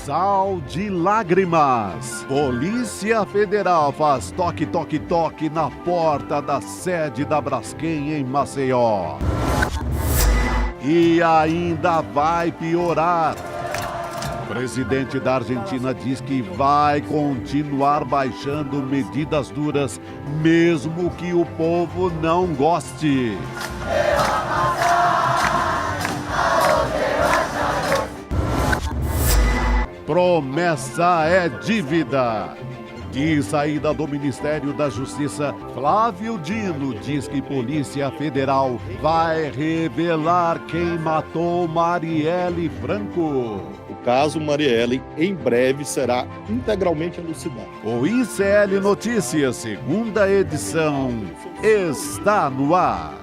Sal de lágrimas. Polícia Federal faz toque, toque, toque na porta da sede da Braskem em Maceió. E ainda vai piorar. O presidente da Argentina diz que vai continuar baixando medidas duras, mesmo que o povo não goste. Promessa é dívida. De saída do Ministério da Justiça, Flávio Dino diz que Polícia Federal vai revelar quem matou Marielle Franco. O caso Marielle em breve será integralmente elucidado. O ICL Notícias, segunda edição, está no ar.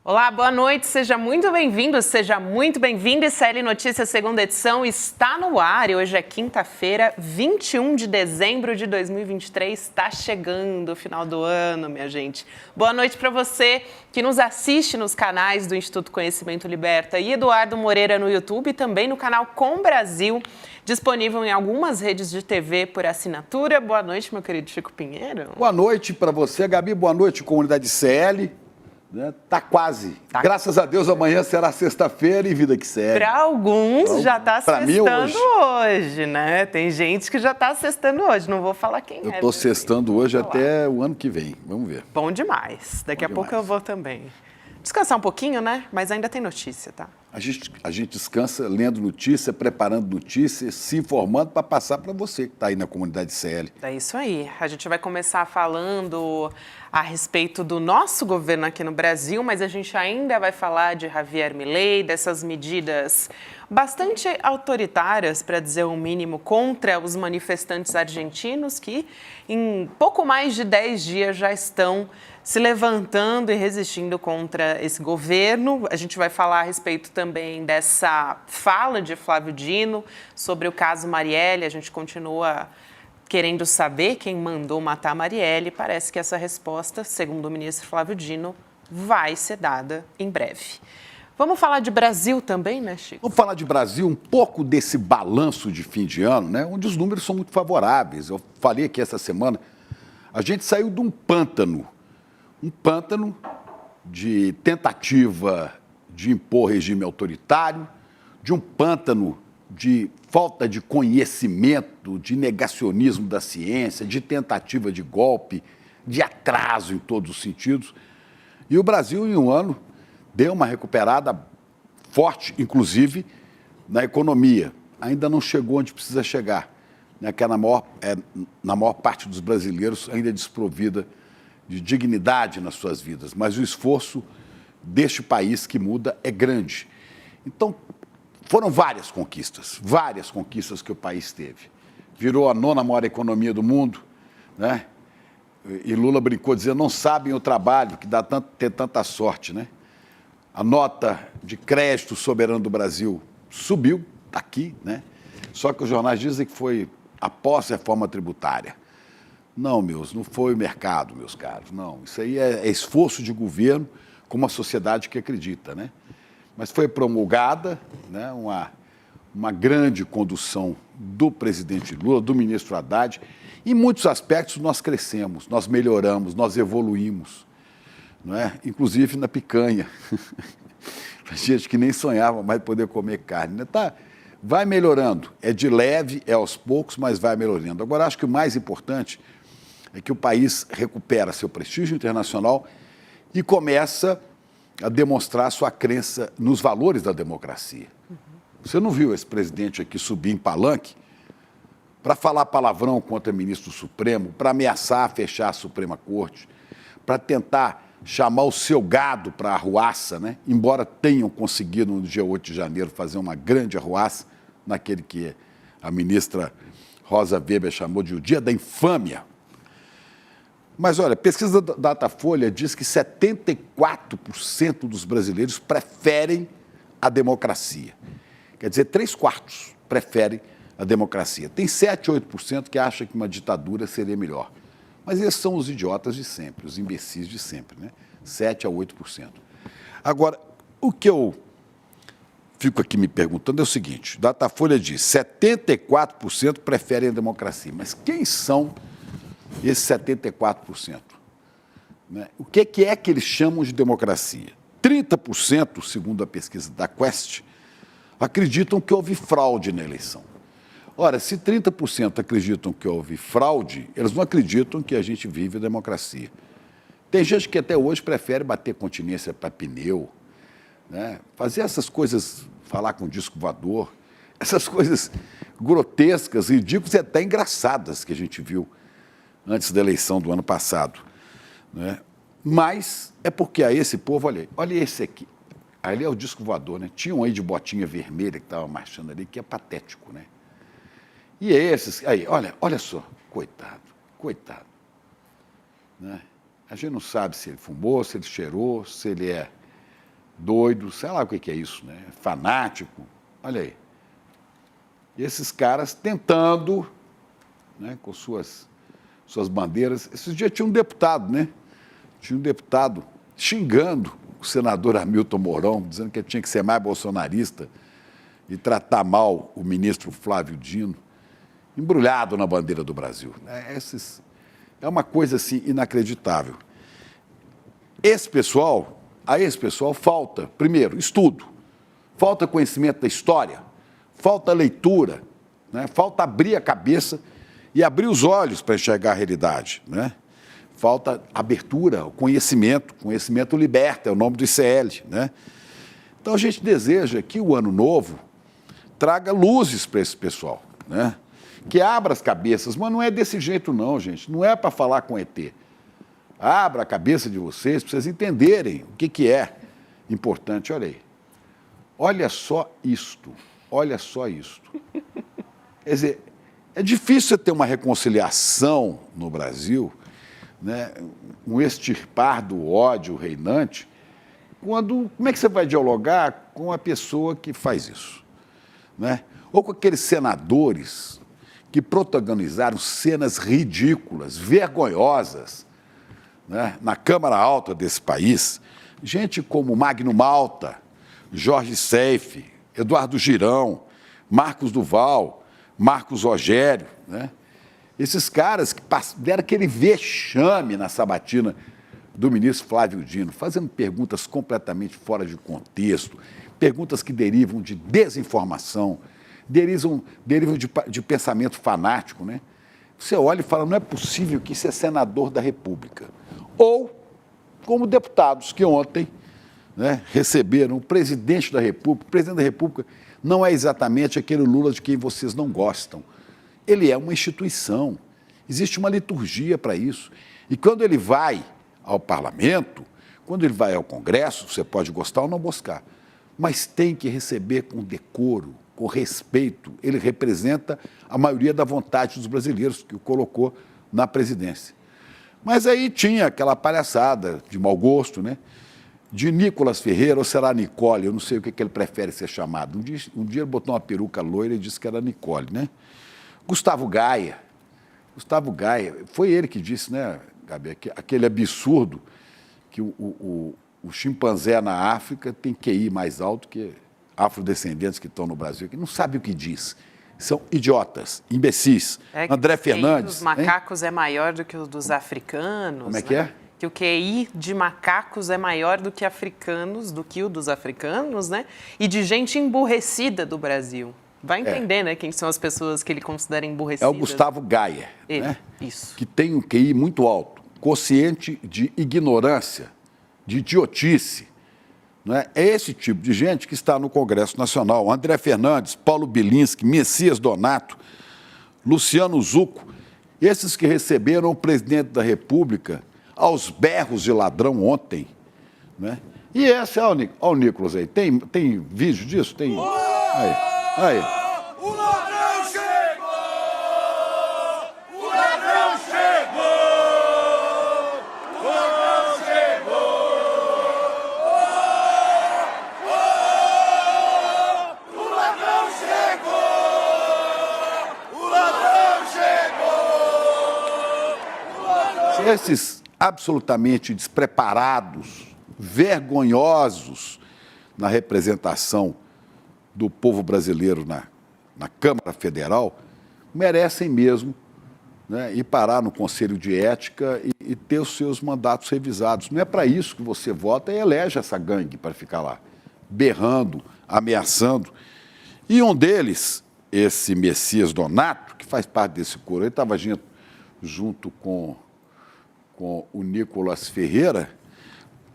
Olá, boa noite, seja muito bem-vindo, seja muito bem-vindo. ICL Notícias, segunda edição, está no ar e hoje é quinta-feira, 21 de dezembro de 2023, está chegando o final do ano, minha gente. Boa noite para você que nos assiste nos canais do Instituto Conhecimento Liberta e Eduardo Moreira no YouTube e também no canal Com Brasil, disponível em algumas redes de TV por assinatura. Boa noite, meu querido Chico Pinheiro. Boa noite para você, Gabi, boa noite, comunidade ICL. Tá quase. Graças a Deus, amanhã será sexta-feira e vida que segue. Para alguns já está sextando hoje, né? Tem gente que já está sextando hoje, não vou falar quem é. Eu estou sextando hoje até o ano que vem, vamos ver. Bom demais. Daqui a pouco eu vou também. Descansar um pouquinho, né? Mas ainda tem notícia, tá? A gente descansa lendo notícia, preparando notícias, se informando para passar para você que está aí na comunidade ICL. É isso aí. A gente vai começar falando a respeito do nosso governo aqui no Brasil, mas a gente ainda vai falar de Javier Milei, dessas medidas bastante autoritárias, para dizer o mínimo, contra os manifestantes argentinos que em pouco mais de 10 dias já estão se levantando e resistindo contra esse governo. A gente vai falar a respeito também dessa fala de Flávio Dino sobre o caso Marielle. A gente continua querendo saber quem mandou matar Marielle. Parece que essa resposta, segundo o ministro Flávio Dino, vai ser dada em breve. Vamos falar de Brasil também, né, Chico? Vamos falar de Brasil, um pouco desse balanço de fim de ano, né, onde os números são muito favoráveis. Eu falei aqui essa semana, a gente saiu de um pântano de tentativa de impor regime autoritário, de um pântano de falta de conhecimento, de negacionismo da ciência, de tentativa de golpe, de atraso em todos os sentidos. E o Brasil, em um ano, deu uma recuperada forte, inclusive na economia. Ainda não chegou onde precisa chegar, né, que na maior parte dos brasileiros ainda é desprovida de dignidade nas suas vidas, mas o esforço deste país que muda é grande. Então, foram várias conquistas que o país teve. Virou a 9ª maior economia do mundo, né? E Lula brincou dizendo, não sabem o trabalho que dá ter tanta sorte, né? A nota de crédito soberano do Brasil subiu, está aqui, né? Só que os jornais dizem que foi após a reforma tributária. Não, não foi o mercado, meus caros, não. Isso aí é esforço de governo com uma sociedade que acredita, né? Mas foi promulgada, né, uma grande condução do presidente Lula, do ministro Haddad. Em muitos aspectos nós crescemos, nós melhoramos, nós evoluímos, não é? Inclusive na picanha. Gente que nem sonhava mais poder comer carne, né? Vai melhorando, é de leve, é aos poucos, mas vai melhorando. Agora, acho que o mais importante é que o país recupera seu prestígio internacional e começa a demonstrar sua crença nos valores da democracia. Você não viu esse presidente aqui subir em palanque para falar palavrão contra o ministro do Supremo, para ameaçar fechar a Suprema Corte, para tentar chamar o seu gado para a arruaça, né? Embora tenham conseguido no dia 8 de janeiro fazer uma grande arruaça, naquele que a ministra Rosa Weber chamou de o dia da infâmia. Mas, olha, a pesquisa da Datafolha diz que 74% dos brasileiros preferem a democracia. Quer dizer, 3/4 preferem a democracia. Tem 7, 8% que acham que uma ditadura seria melhor. Mas esses são os idiotas de sempre, os imbecis de sempre, né? 7 a 8%. Agora, o que eu fico aqui me perguntando é o seguinte, Datafolha diz 74% preferem a democracia, mas quem são esses 74%? Né? O que é que eles chamam de democracia? 30%, segundo a pesquisa da Quest, acreditam que houve fraude na eleição. Ora, se 30% acreditam que houve fraude, eles não acreditam que a gente vive a democracia. Tem gente que até hoje prefere bater continência para pneu, né? Fazer essas coisas, falar com disco voador, essas coisas grotescas, ridículas e até engraçadas que a gente viu antes da eleição do ano passado, né? Mas é porque a esse povo, olha esse aqui, ali é o disco voador, né? Tinha um aí de botinha vermelha que estava marchando ali, que é patético, né? E esses, aí, olha só, coitado, né? A gente não sabe se ele fumou, se ele cheirou, se ele é doido, sei lá o que é isso, né? Fanático, olha aí. E esses caras tentando, né, com suas bandeiras. Esses dias tinha um deputado, né? Tinha um deputado xingando o senador Hamilton Mourão, dizendo que ele tinha que ser mais bolsonarista e tratar mal o ministro Flávio Dino, embrulhado na bandeira do Brasil. É uma coisa assim inacreditável. A esse pessoal falta, primeiro, estudo, falta conhecimento da história, falta leitura, né? Falta abrir a cabeça e abrir os olhos para enxergar a realidade, né? Falta abertura, conhecimento liberta, é o nome do ICL, né? Então a gente deseja que o ano novo traga luzes para esse pessoal, né? Que abra as cabeças, mas não é desse jeito não, gente, não é para falar com ET. Abra a cabeça de vocês para vocês entenderem o que é importante. Olha aí, olha só isto. Quer dizer, é difícil você ter uma reconciliação no Brasil, né, um extirpar do ódio reinante, como é que você vai dialogar com a pessoa que faz isso? Né? Ou com aqueles senadores que protagonizaram cenas ridículas, vergonhosas, né, na Câmara Alta desse país, gente como Magno Malta, Jorge Seife, Eduardo Girão, Marcos Duval, Marcos Rogério, né? Esses caras que deram aquele vexame na sabatina do ministro Flávio Dino, fazendo perguntas completamente fora de contexto, perguntas que derivam de desinformação, derivam de pensamento fanático, né? Você olha e fala, não é possível que isso é senador da República. Ou como deputados que ontem, né, receberam o presidente da República. O presidente da República não é exatamente aquele Lula de quem vocês não gostam. Ele é uma instituição, existe uma liturgia para isso. E quando ele vai ao parlamento, quando ele vai ao Congresso, você pode gostar ou não gostar, mas tem que receber com decoro, com respeito. Ele representa a maioria da vontade dos brasileiros que o colocou na presidência. Mas aí tinha aquela palhaçada de mau gosto, né? De Nicolas Ferreira, ou será Nicole, eu não sei o que ele prefere ser chamado. Um dia ele botou uma peruca loira e disse que era Nicole, né? Gustavo Gaia, foi ele que disse, né, Gabi, aquele absurdo que o chimpanzé na África tem QI mais alto que afrodescendentes que estão no Brasil, que não sabem o que diz. São idiotas, imbecis. André Fernandes. O QI dos macacos é maior do que o dos africanos. Como é que é? Que o QI de macacos é maior do que o dos africanos, né? E de gente emburrecida do Brasil. Vai entender, né, quem são as pessoas que ele considera emburrecidas. É o Gustavo Gaia, né? Isso. Que tem um QI muito alto, quociente de ignorância, de idiotice. Né? É esse tipo de gente que está no Congresso Nacional. André Fernandes, Paulo Bilinski, Messias Donato, Luciano Zucco, esses que receberam o presidente da República aos berros de ladrão ontem. Né? E esse, olha o Nicolas aí, tem vídeo disso? Tem. Aí. O ladrão chegou! O ladrão chegou! O ladrão chegou! O ladrão chegou! O ladrão chegou! Se esses absolutamente despreparados vergonhosos na representação do povo brasileiro na Câmara Federal, merecem mesmo, né, ir parar no Conselho de Ética e ter os seus mandatos revisados. Não é para isso que você vota e elege essa gangue para ficar lá, berrando, ameaçando. E um deles, esse Messias Donato, que faz parte desse coro, ele estava junto com o Nicolas Ferreira,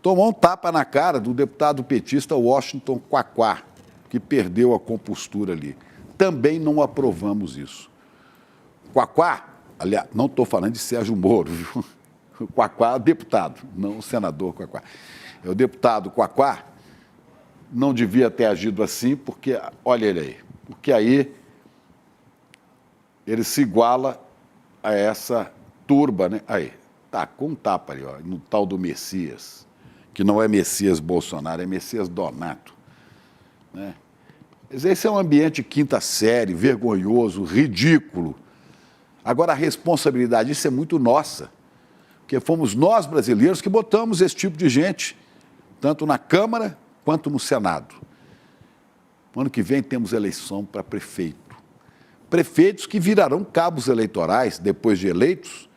tomou um tapa na cara do deputado petista Washington Quaquá, que perdeu a compostura ali. Também não aprovamos isso. Quaquá, aliás, não estou falando de Sérgio Moro, viu? O Quaquá é o deputado, não o senador Quaquá. É o deputado Quaquá, não devia ter agido assim, porque, olha ele aí, porque aí ele se iguala a essa turba, né? Aí, tá com um tapa ali, ó, no tal do Messias, que não é Messias Bolsonaro, é Messias Donato, né? Esse é um ambiente quinta série, vergonhoso, ridículo. Agora, a responsabilidade disso é muito nossa, porque fomos nós, brasileiros, que botamos esse tipo de gente, tanto na Câmara quanto no Senado. No ano que vem temos eleição para prefeito. Prefeitos que virarão cabos eleitorais, depois de eleitos,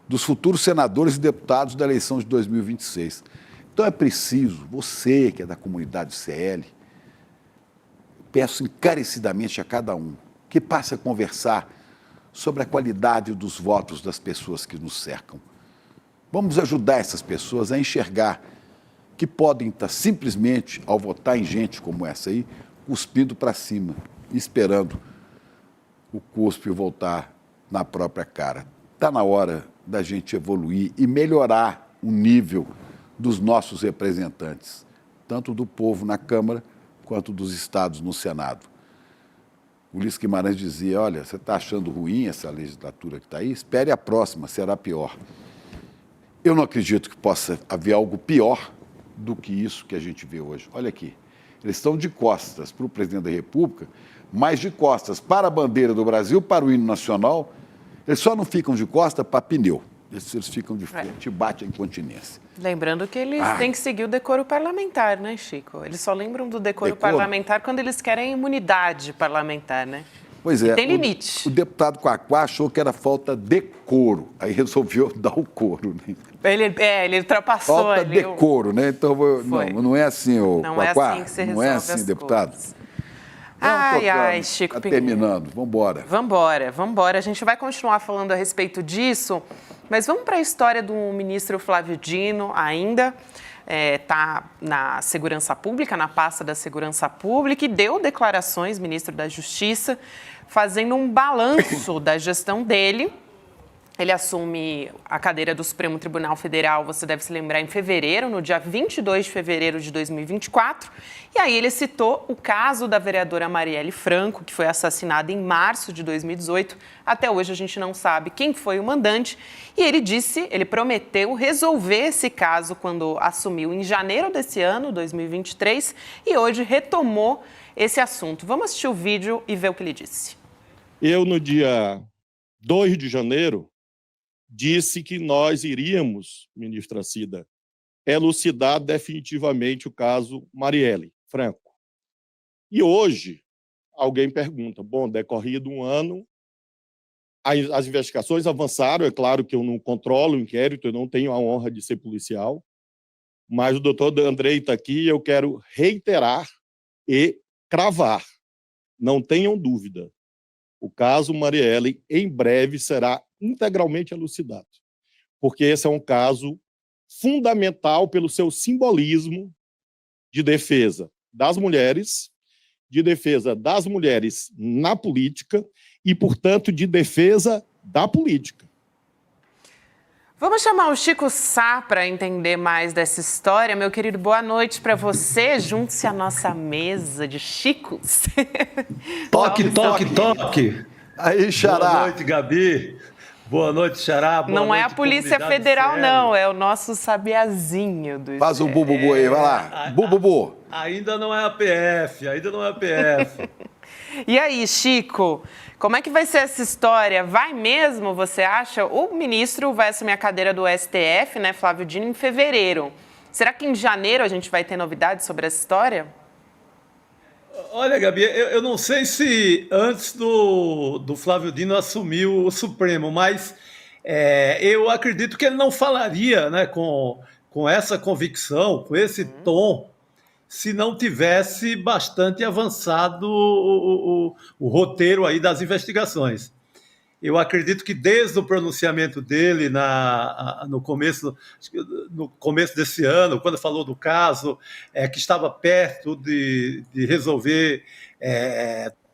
dos futuros senadores e deputados da eleição de 2026. Então é preciso, você que é da comunidade CL, peço encarecidamente a cada um que passe a conversar sobre a qualidade dos votos das pessoas que nos cercam. Vamos ajudar essas pessoas a enxergar que podem estar simplesmente, ao votar em gente como essa aí, cuspindo para cima, esperando o cuspe voltar na própria cara. Está na hora da gente evoluir e melhorar o nível dos nossos representantes, tanto do povo na Câmara quanto dos estados no Senado. O Ulisses Guimarães dizia, olha, você está achando ruim essa legislatura que está aí? Espere a próxima, será pior. Eu não acredito que possa haver algo pior do que isso que a gente vê hoje. Olha aqui, eles estão de costas para o presidente da República, mas de costas para a bandeira do Brasil, para o hino nacional. Eles só não ficam de costas para pneu. Eles ficam de frente e batem a incontinência. Lembrando que eles têm que seguir o decoro parlamentar, né, Chico? Eles só lembram do decoro parlamentar quando eles querem imunidade parlamentar, né? Pois é. E tem limite. O deputado Quaquá achou que era falta de couro, aí resolveu dar o couro, né? Ele ultrapassou falta ali. de couro, né? Então, não é assim, o não Quaquá. É assim que você não é assim, as deputado. coisas. Ai, Chico Tá Pinheiro. terminando, vamos embora. Vamos embora. A gente vai continuar falando a respeito disso, mas vamos para a história do ministro Flávio Dino ainda. Está na segurança pública, na pasta da segurança pública, e deu declarações, ministro da Justiça, fazendo um balanço da gestão dele. Ele assume a cadeira do Supremo Tribunal Federal, você deve se lembrar, em fevereiro, no dia 22 de fevereiro de 2024. E aí ele citou o caso da vereadora Marielle Franco, que foi assassinada em março de 2018. Até hoje a gente não sabe quem foi o mandante. E ele prometeu resolver esse caso quando assumiu em janeiro desse ano, 2023, e hoje retomou esse assunto. Vamos assistir o vídeo e ver o que ele disse. Eu, no dia 2 de janeiro, disse que nós iríamos, ministra Cida, elucidar definitivamente o caso Marielle Franco. E hoje, alguém pergunta, bom, decorrido um ano, as investigações avançaram, é claro que eu não controlo o inquérito, eu não tenho a honra de ser policial, mas o doutor Andrei está aqui e eu quero reiterar e cravar, não tenham dúvida, o caso Marielle em breve será integralmente elucidado, porque esse é um caso fundamental pelo seu simbolismo de defesa das mulheres na política e, portanto, de defesa da política. Vamos chamar o Chico Sá para entender mais dessa história. Meu querido, boa noite para você. Junte-se à nossa mesa de Chicos. Toque, toque, toque. Aí, Xará. Boa noite, Gabi. Boa noite, Xará. Boa não noite, é a Polícia Federal, CL. não. É o nosso sabiazinho do Faz o bububu aí, vai lá. Bububu. Ainda não é a PF, E aí, Chico, como é que vai ser essa história? Vai mesmo, você acha? O ministro vai assumir a cadeira do STF, né, Flávio Dino, em fevereiro. Será que em janeiro a gente vai ter novidades sobre essa história? Olha, Gabi, eu não sei se antes do Flávio Dino assumir o Supremo, mas eu acredito que ele não falaria, né, com essa convicção, com esse tom, se não tivesse bastante avançado o roteiro aí das investigações. Eu acredito que desde o pronunciamento dele no começo desse ano, quando falou do caso, que estava perto de resolver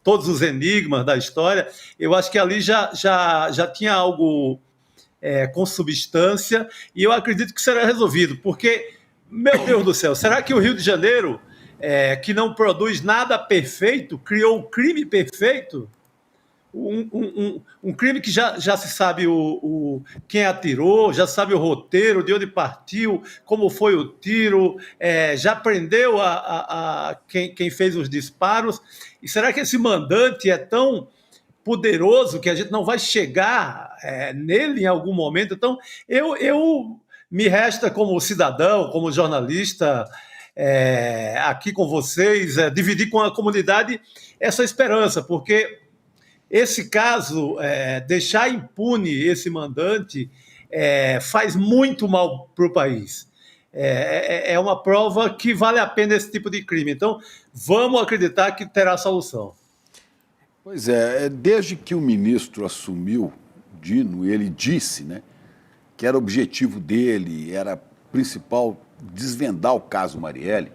todos os enigmas da história, eu acho que ali já tinha algo com substância, e eu acredito que será resolvido, porque, meu Deus do céu, será que o Rio de Janeiro, que não produz nada perfeito, criou um crime perfeito? Um crime que já se sabe quem atirou, já sabe o roteiro, de onde partiu, como foi o tiro, já prendeu quem fez os disparos. E será que esse mandante é tão poderoso que a gente não vai chegar nele em algum momento? Então, eu me resta como cidadão, como jornalista, aqui com vocês, dividir com a comunidade essa esperança, porque esse caso, deixar impune esse mandante, faz muito mal para o país. É uma prova que vale a pena esse tipo de crime. Então, vamos acreditar que terá solução. Pois é, desde que o ministro assumiu, Dino, ele disse, né, que era objetivo dele, era principal desvendar o caso Marielle,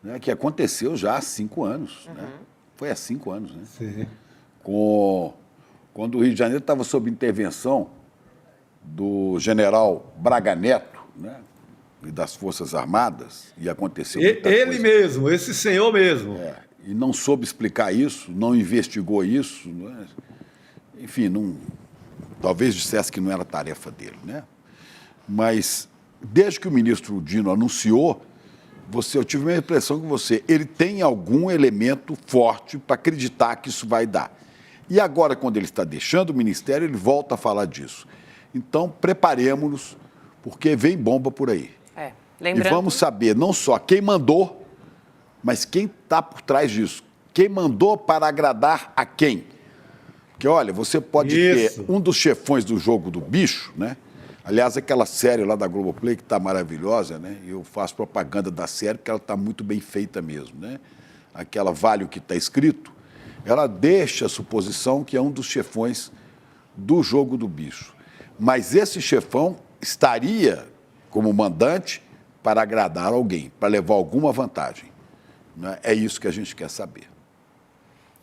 né, que aconteceu já há 5 anos. Né? Foi há 5 anos, né? Sim. Quando o Rio de Janeiro estava sob intervenção do general Braga Neto, né, e das Forças Armadas, e aconteceu muita Ele coisa. mesmo, esse senhor mesmo. E não soube explicar isso, não investigou isso, né? Enfim, talvez dissesse que não era tarefa dele, né? Mas, desde que o ministro Dino anunciou, eu tive a mesma impressão que você, ele tem algum elemento forte para acreditar que isso vai dar. E agora, quando ele está deixando o ministério, ele volta a falar disso. Então, preparemos-nos, porque vem bomba por aí. Lembrando... E vamos saber não só quem mandou, mas quem está por trás disso. Quem mandou para agradar a quem? Porque, olha, você pode ter um dos chefões do Jogo do Bicho, né? Aliás, aquela série lá da Globoplay que está maravilhosa, né? Eu faço propaganda da série porque ela está muito bem feita mesmo, né? Aquela Vale o que está escrito, ela deixa a suposição que é um dos chefões do Jogo do Bicho. Mas esse chefão estaria como mandante para agradar alguém, para levar alguma vantagem. Né? É isso que a gente quer saber.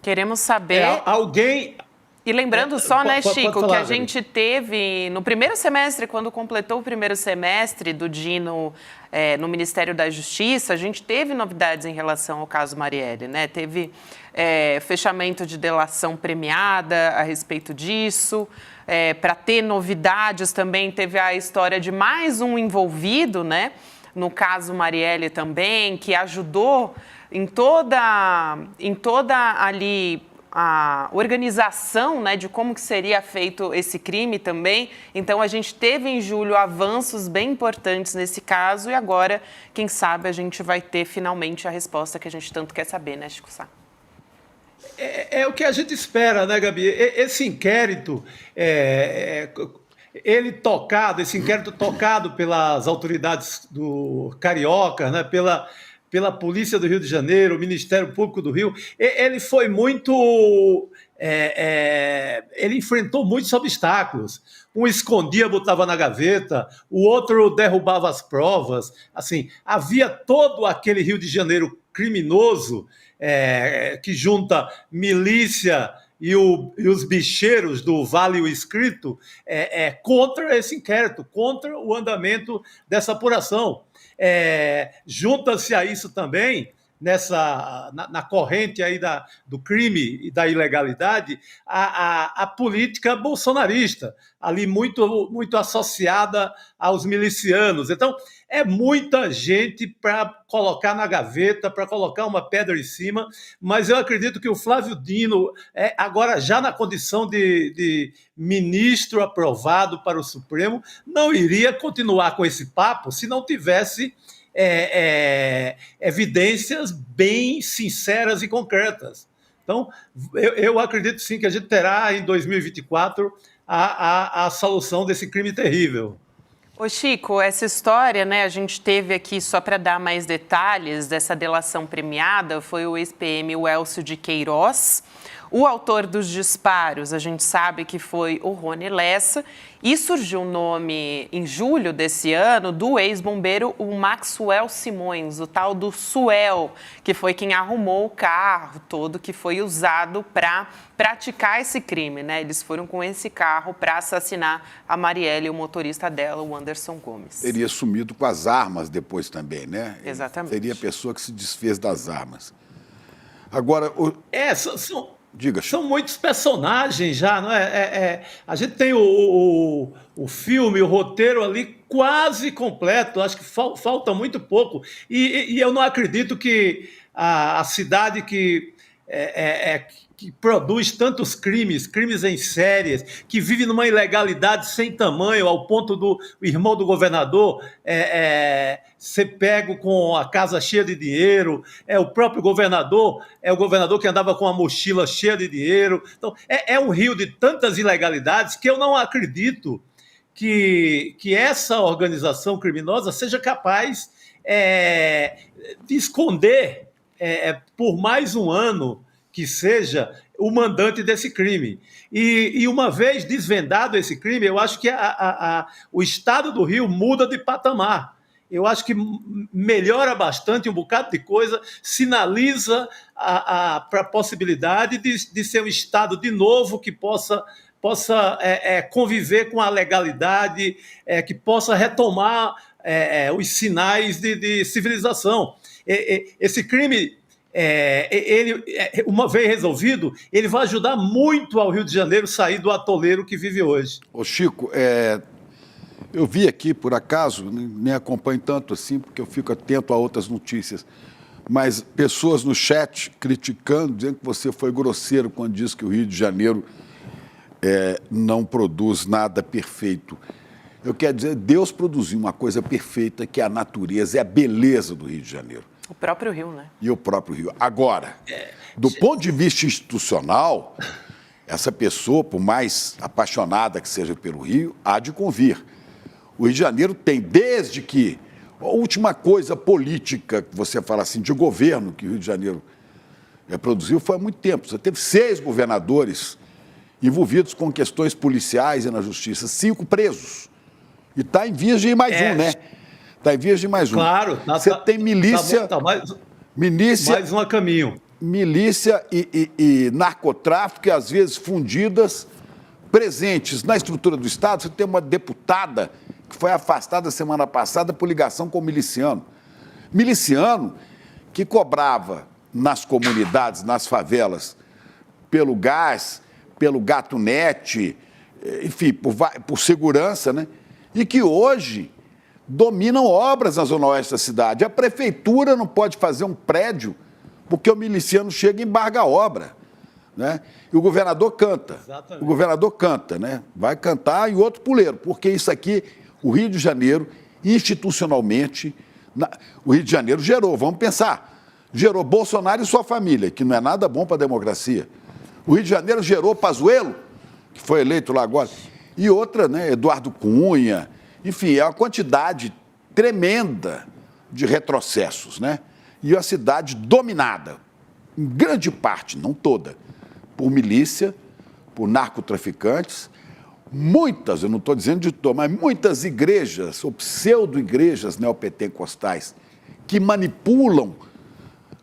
Queremos saber... Alguém... E lembrando só, né, Chico, pode falar, que a gente teve no primeiro semestre, quando completou o primeiro semestre do Dino no Ministério da Justiça, a gente teve novidades em relação ao caso Marielle, né? Teve fechamento de delação premiada a respeito disso. Para ter novidades também teve a história de mais um envolvido, né? No caso Marielle também, que ajudou em toda ali a organização, né, de como que seria feito esse crime também. Então, a gente teve em julho avanços bem importantes nesse caso e agora, quem sabe, a gente vai ter finalmente a resposta que a gente tanto quer saber, né, Chico Sá? É o que a gente espera, né, Gabi? Esse inquérito, esse inquérito tocado pelas autoridades do Carioca, né, pela Polícia do Rio de Janeiro, o Ministério Público do Rio, ele foi muito... ele enfrentou muitos obstáculos. Um escondia, botava na gaveta, o outro derrubava as provas. Assim, havia todo aquele Rio de Janeiro criminoso que junta milícia e os bicheiros do Vale o Escrito contra esse inquérito, contra o andamento dessa apuração. Junta-se a isso também na corrente aí do crime e da ilegalidade, a política bolsonarista, ali muito, muito associada aos milicianos. Então, é muita gente para colocar na gaveta, para colocar uma pedra em cima, mas eu acredito que o Flávio Dino, agora já na condição de ministro aprovado para o Supremo, não iria continuar com esse papo se não tivesse evidências bem sinceras e concretas. Então, eu acredito sim que a gente terá em 2024 a solução desse crime terrível. Ô Chico, essa história, né, a gente teve aqui, só para dar mais detalhes dessa delação premiada, foi o ex-PM Wélcio de Queiroz. O autor dos disparos, a gente sabe que foi o Rony Lessa, e surgiu o nome, em julho desse ano, do ex-bombeiro, o Maxwell Simões, o tal do Suel, que foi quem arrumou o carro todo que foi usado para praticar esse crime, né? Eles foram com esse carro para assassinar a Marielle e o motorista dela, o Anderson Gomes. Teria sumido com as armas depois também, né? Exatamente. Seria a pessoa que se desfez das armas. Agora... Diga. São muitos personagens já, não é? A gente tem o filme, o roteiro ali quase completo, acho que falta muito pouco. E eu não acredito que a cidade que produz tantos crimes em séries, que vive numa ilegalidade sem tamanho, ao ponto do irmão do governador ser pego com a casa cheia de dinheiro, o próprio governador, o governador que andava com a mochila cheia de dinheiro. Então, é um rio de tantas ilegalidades que eu não acredito que essa organização criminosa seja capaz de esconder, por mais um ano, que seja o mandante desse crime. E uma vez desvendado esse crime, eu acho que o estado do Rio muda de patamar. Eu acho que melhora bastante um bocado de coisa, sinaliza para a possibilidade de ser um estado de novo que possa conviver com a legalidade, que possa retomar os sinais de civilização. Esse crime... ele, uma vez resolvido, ele vai ajudar muito ao Rio de Janeiro sair do atoleiro que vive hoje. Ô Chico, eu vi aqui, por acaso, nem acompanho tanto assim, porque eu fico atento a outras notícias, mas pessoas no chat criticando, dizendo que você foi grosseiro quando disse que o Rio de Janeiro não produz nada perfeito. Eu quero dizer, Deus produziu uma coisa perfeita, que é a natureza, é a beleza do Rio de Janeiro. O próprio Rio, né? E o próprio Rio. Agora, do ponto de vista institucional, essa pessoa, por mais apaixonada que seja pelo Rio, há de convir. O Rio de Janeiro tem, desde que... A última coisa política, que você fala assim, de governo que o Rio de Janeiro produziu, foi há muito tempo. Você teve 6 governadores envolvidos com questões policiais e na justiça, 5 presos. E está em vias de ir mais um, né? Está em vias de mais um. Claro. Você tem milícia... mais um a caminho. Milícia e narcotráfico, às vezes fundidas, presentes na estrutura do Estado. Você tem uma deputada que foi afastada semana passada por ligação com o miliciano. Miliciano que cobrava nas comunidades, nas favelas, pelo gás, pelo gatunete, enfim, por segurança, né? E que hoje dominam obras na zona oeste da cidade. A prefeitura não pode fazer um prédio porque o miliciano chega e embarga a obra, né? E o governador canta. Exatamente. O governador canta, né? Vai cantar e o outro puleiro, porque isso aqui, o Rio de Janeiro, institucionalmente, o Rio de Janeiro gerou, vamos pensar, gerou Bolsonaro e sua família, que não é nada bom para a democracia. O Rio de Janeiro gerou Pazuello, que foi eleito lá agora, e outra, né? Eduardo Cunha. Enfim, é uma quantidade tremenda de retrocessos, né? E a cidade dominada, em grande parte, não toda, por milícia, por narcotraficantes, muitas, eu não estou dizendo de todas, mas muitas igrejas, ou pseudo-igrejas neopentecostais, que manipulam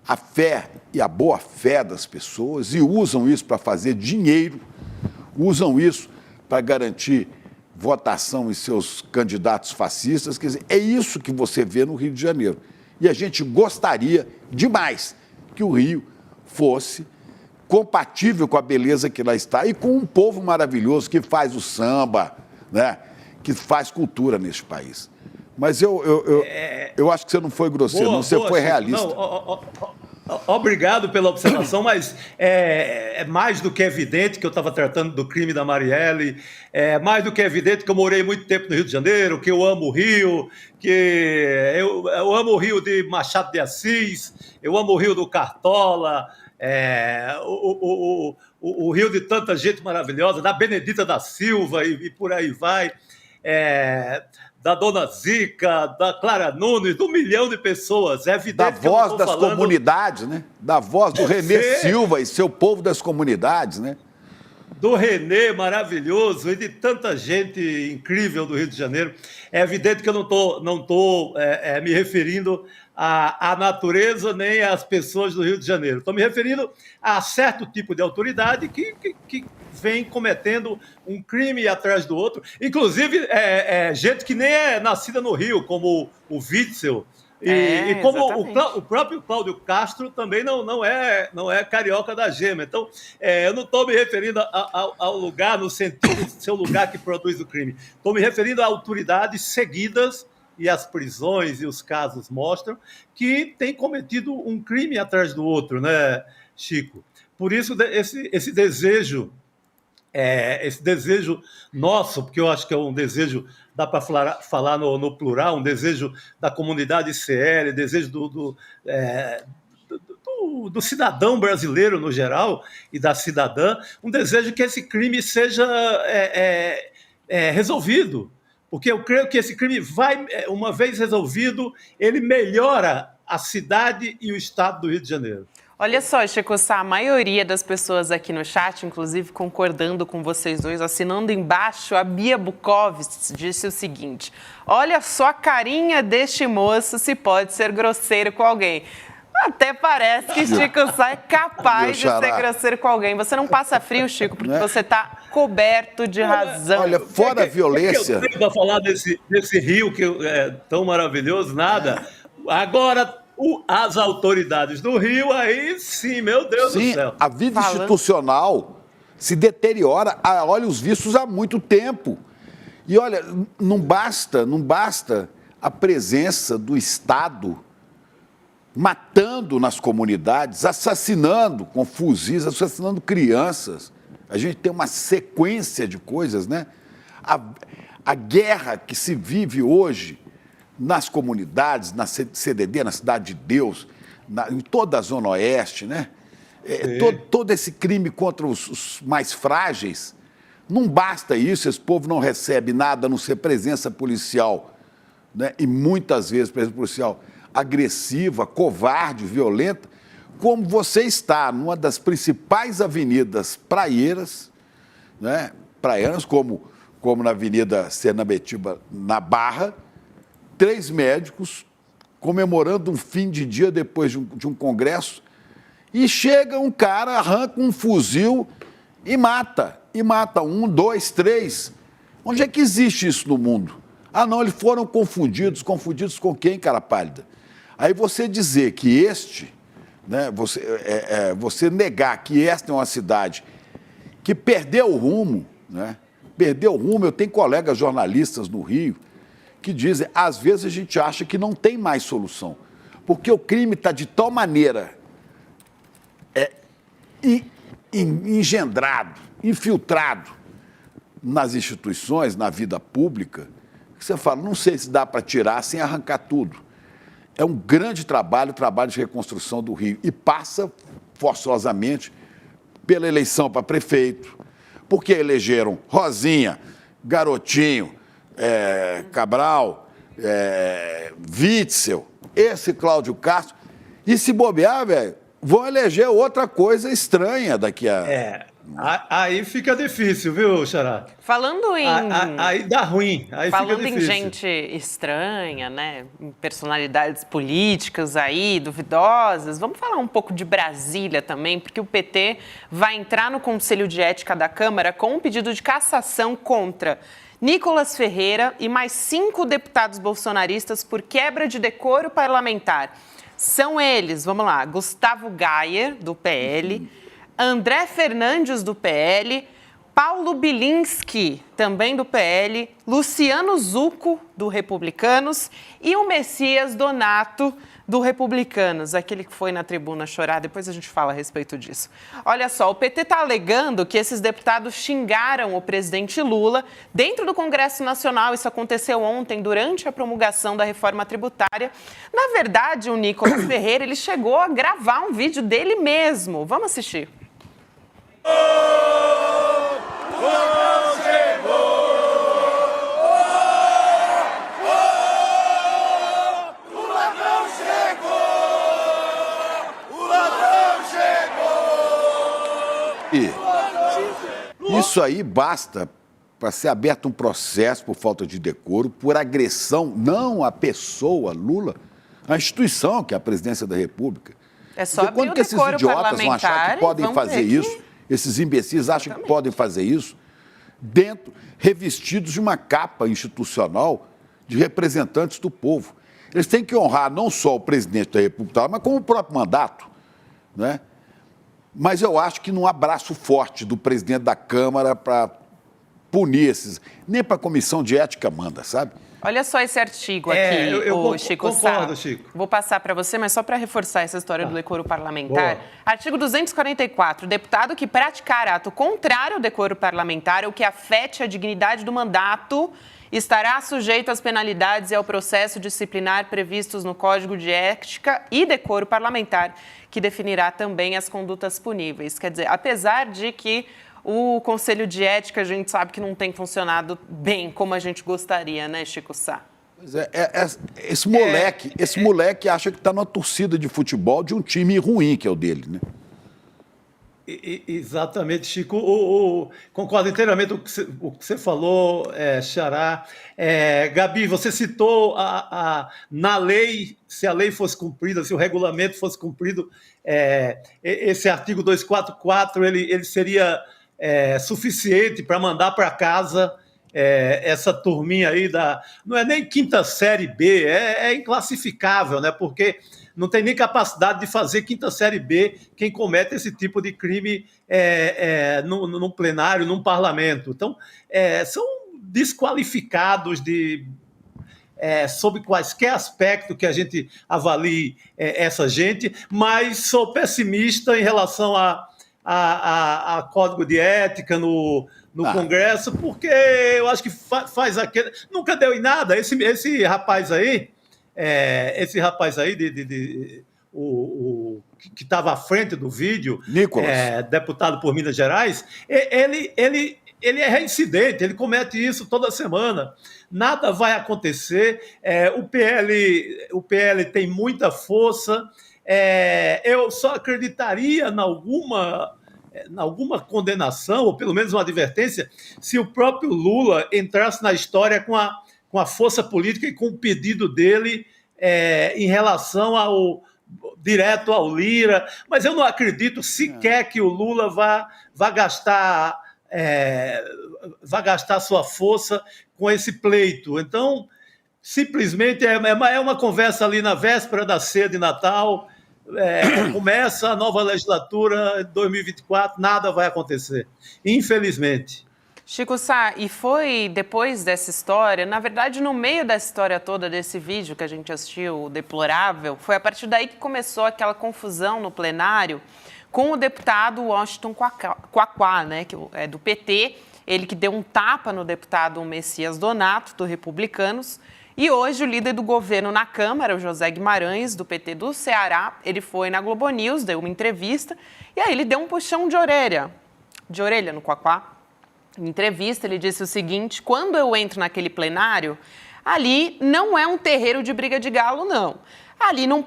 a fé e a boa-fé das pessoas e usam isso para fazer dinheiro, usam isso para garantir votação em seus candidatos fascistas. Quer dizer, é isso que você vê no Rio de Janeiro. E a gente gostaria demais que o Rio fosse compatível com a beleza que lá está e com um povo maravilhoso que faz o samba, né? Que faz cultura neste país. Mas eu acho que você não foi grosseiro, você foi Chico. realista. Não, obrigado pela observação, mas é mais do que evidente que eu estava tratando do crime da Marielle, é mais do que evidente que eu morei muito tempo no Rio de Janeiro, que eu amo o Rio, que eu amo o Rio de Machado de Assis, eu amo o Rio do Cartola, o Rio de tanta gente maravilhosa, da Benedita da Silva e por aí vai, da Dona Zica, da Clara Nunes, de 1 milhão de pessoas. É evidente da que eu não voz tô das falando... comunidades, né? Da voz do Renê Silva e seu povo das comunidades, né? Do Renê, maravilhoso, e de tanta gente incrível do Rio de Janeiro. É evidente que eu não estou me referindo à natureza nem às pessoas do Rio de Janeiro. Estou me referindo a certo tipo de autoridade que vem cometendo um crime atrás do outro. Inclusive, gente que nem é nascida no Rio, como o Witzel. E como o próprio Cláudio Castro também não é carioca da gema. Então, eu não estou me referindo ao lugar no sentido de ser o lugar que produz o crime. Estou me referindo a autoridades seguidas, e as prisões e os casos mostram que tem cometido um crime atrás do outro, né, Chico? Por isso, esse desejo nosso, porque eu acho que é um desejo, dá para falar no plural, um desejo da comunidade CL, desejo do cidadão brasileiro no geral e da cidadã, um desejo que esse crime seja resolvido. Porque eu creio que esse crime vai, uma vez resolvido, ele melhora a cidade e o estado do Rio de Janeiro. Olha só, Chico Sá, a maioria das pessoas aqui no chat, inclusive concordando com vocês dois, assinando embaixo, a Bia Bukovic disse o seguinte: olha só a carinha deste moço, se pode ser grosseiro com alguém. Até parece que Chico Sá é capaz de ser grosseiro com alguém. Você não passa frio, Chico, porque você está coberto de razão. Olha, fora a violência... Eu tenho para falar desse Rio que é tão maravilhoso, nada. Agora... as autoridades do Rio, aí sim, meu Deus do céu. A vida institucional se deteriora a olhos vistos há muito tempo. E olha, não basta a presença do Estado matando nas comunidades, assassinando com fuzis, assassinando crianças. A gente tem uma sequência de coisas, né? A guerra que se vive hoje nas comunidades, na CDD, na Cidade de Deus, em toda a Zona Oeste, né? Todo esse crime contra os mais frágeis, não basta isso, esse povo não recebe nada, a não ser presença policial, né? E muitas vezes presença policial agressiva, covarde, violenta, como você está numa das principais avenidas praieiras, né? Praianas, como na Avenida Senambetiba, na Barra, 3 médicos comemorando um fim de dia depois de um congresso, e chega um cara, arranca um fuzil e mata 1, 2, 3. Onde é que existe isso no mundo? Ah, não, eles foram confundidos com quem, cara pálida? Aí você dizer que né, você negar que esta é uma cidade que perdeu o rumo, né? Perdeu o rumo. Eu tenho colegas jornalistas no Rio que dizem, às vezes a gente acha que não tem mais solução, porque o crime está de tal maneira engendrado, infiltrado nas instituições, na vida pública, que você fala, não sei se dá para tirar sem arrancar tudo. É um grande trabalho de reconstrução do Rio, e passa forçosamente pela eleição para prefeito, porque elegeram Rosinha, Garotinho, Cabral, Witzel, esse Cláudio Castro, e se bobear, velho, vão eleger outra coisa estranha daqui a... Aí fica difícil, viu, Xará? Falando em... Aí dá ruim, aí falando fica difícil. Em gente estranha, né, em personalidades políticas aí, duvidosas, vamos falar um pouco de Brasília também, porque o PT vai entrar no Conselho de Ética da Câmara com um pedido de cassação contra Nicolas Ferreira e mais 5 deputados bolsonaristas por quebra de decoro parlamentar. São eles, vamos lá, Gustavo Gayer, do PL, André Fernandes, do PL, Paulo Bilinski, também do PL, Luciano Zucco, do Republicanos, e o Messias Donato, do Republicanos, aquele que foi na tribuna chorar. Depois a gente fala a respeito disso. Olha só, o PT está alegando que esses deputados xingaram o presidente Lula dentro do Congresso Nacional. Isso aconteceu ontem, durante a promulgação da reforma tributária. Na verdade, o Nicolas Ferreira, ele chegou a gravar um vídeo dele mesmo. Vamos assistir. O ladrão chegou! O ladrão chegou! O ladrão chegou! E isso aí basta para ser aberto um processo por falta de decoro, por agressão, não à pessoa Lula, à instituição, que é a presidência da República. É só abrir quando o que esses decoro idiotas vão achar que podem fazer isso? Esses imbecis acham que podem fazer isso revestidos de uma capa institucional de representantes do povo. Eles têm que honrar não só o presidente da República, mas como o próprio mandato, né? Mas eu acho que não há braço forte do presidente da Câmara para punir esses, nem para a comissão de ética manda, sabe? Olha só esse artigo aqui, Chico concordo, Sá. Chico. Vou passar para você, mas só para reforçar essa história do decoro parlamentar. Boa. Artigo 244. Deputado que praticar ato contrário ao decoro parlamentar ou que afete a dignidade do mandato estará sujeito às penalidades e ao processo disciplinar previstos no Código de Ética e Decoro Parlamentar, que definirá também as condutas puníveis. Quer dizer, apesar de que o Conselho de Ética, a gente sabe que não tem funcionado bem como a gente gostaria, né, Chico Sá? Pois esse moleque acha que está numa torcida de futebol de um time ruim, que é o dele, né? Exatamente, Chico. Concordo inteiramente com o que você falou, Xará. Gabi, você citou na lei, se a lei fosse cumprida, se o regulamento fosse cumprido, esse artigo 244, ele seria suficiente para mandar para casa essa turminha aí não é nem quinta série B, é inclassificável, né? Porque não tem nem capacidade de fazer quinta série B quem comete esse tipo de crime num plenário, num parlamento. Então, são desqualificados sob quaisquer aspecto que a gente avalie essa gente, mas sou pessimista em relação a código de ética no Congresso, porque eu acho que faz aquele... Nunca deu em nada. Esse rapaz aí, que estava à frente do vídeo, Nicolas, deputado por Minas Gerais, ele é reincidente, ele comete isso toda semana. Nada vai acontecer. O PL tem muita força. Eu só acreditaria em alguma condenação, ou pelo menos uma advertência, se o próprio Lula entrasse na história com a força política e com o pedido dele em relação direto ao Lira. Mas eu não acredito sequer que o Lula vá gastar sua força com esse pleito. Então, simplesmente é uma conversa ali na véspera da ceia de Natal. Começa a nova legislatura de 2024, nada vai acontecer, infelizmente. Chico Sá, e foi depois dessa história, na verdade, no meio dessa história toda, desse vídeo que a gente assistiu, deplorável, foi a partir daí que começou aquela confusão no plenário com o deputado Washington Quaquá, né, que é do PT, ele que deu um tapa no deputado Messias Donato, do Republicanos. E hoje o líder do governo na Câmara, o José Guimarães, do PT do Ceará, ele foi na Globo News, deu uma entrevista, e aí ele deu um puxão de orelha no Quaquá. Em entrevista, ele disse o seguinte: quando eu entro naquele plenário, ali não é um terreiro de briga de galo, não. Ali não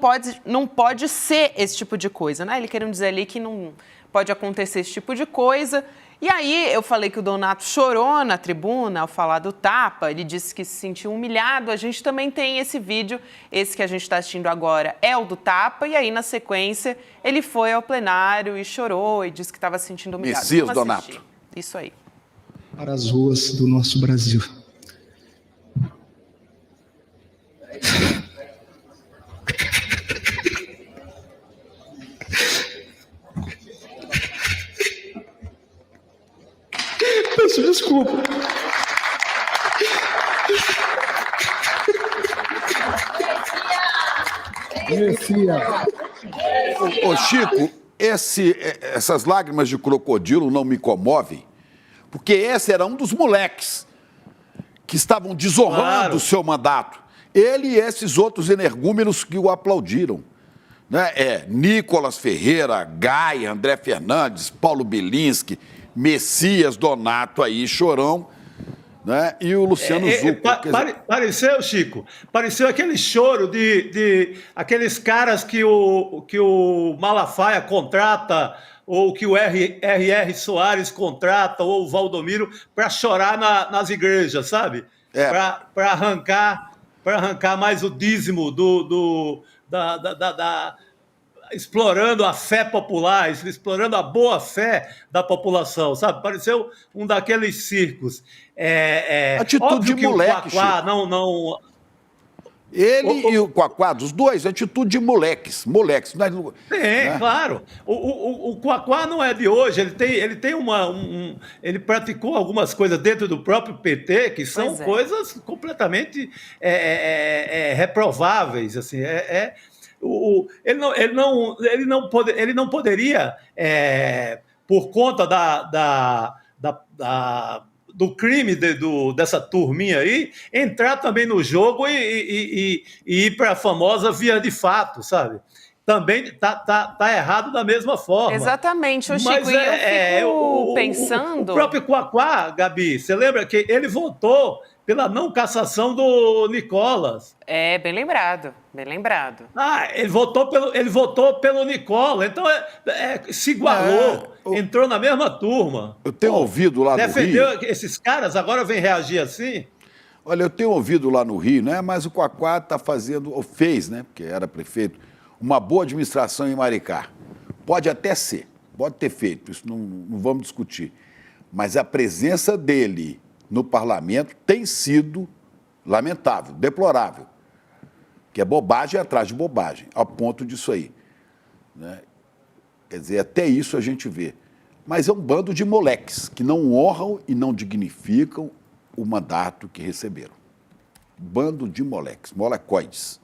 pode ser esse tipo de coisa, né? Ele querendo dizer ali que não pode acontecer esse tipo de coisa. E aí eu falei que o Donato chorou na tribuna ao falar do tapa, ele disse que se sentiu humilhado. A gente também tem esse vídeo, esse que a gente está assistindo agora é o do tapa, e aí na sequência ele foi ao plenário e chorou e disse que estava se sentindo humilhado. Messias Donato. Isso aí. Para as ruas do nosso Brasil. Desculpa. Ô Chico, essas lágrimas de crocodilo não me comovem, porque esse era um dos moleques que estavam desonrando o seu mandato. Ele e esses outros energúmenos que o aplaudiram. Né? Nicolas Ferreira, Gaia, André Fernandes, Paulo Bilinski, Messias, Donato aí, Chorão, né? E o Luciano Zucco. Pareceu, Chico, pareceu aquele choro de aqueles caras que o Malafaia contrata, ou que o R.R. Soares contrata, ou o Valdomiro, para chorar nas igrejas, sabe? Para arrancar mais o dízimo explorando a fé popular, explorando a boa fé da população, sabe? Pareceu um daqueles circos. Atitude óbvio de que moleque, o Quaquá Chico. não... Ele e o Quaquá, dos dois, atitude de moleques. Né? Claro. O Quaquá não é de hoje, ele tem ele praticou algumas coisas dentro do próprio PT que são coisas completamente reprováveis, assim. Ele não poderia, por conta do crime dessa turminha aí, entrar também no jogo e ir para a famosa via de fato, sabe? Também tá errado da mesma forma. Exatamente, Chico. Mas eu fico pensando... O próprio Quaquá, Gabi, você lembra que ele votou pela não cassação do Nicolas. Bem lembrado, bem lembrado. Ele votou pelo Nicolas, então se igualou, entrou na mesma turma. Eu tenho ouvido lá no Rio... Defendeu esses caras, agora vem reagir assim? Olha, eu tenho ouvido lá no Rio, né? Mas o Quaquá está fazendo, ou fez, né? Porque era prefeito, uma boa administração em Maricá. Pode até ser, pode ter feito, isso não vamos discutir. Mas a presença dele no parlamento tem sido lamentável, deplorável. Que é bobagem atrás de bobagem, ao ponto disso aí. Né? Quer dizer, até isso a gente vê. Mas é um bando de moleques que não honram e não dignificam o mandato que receberam. Bando de moleques, molecoides.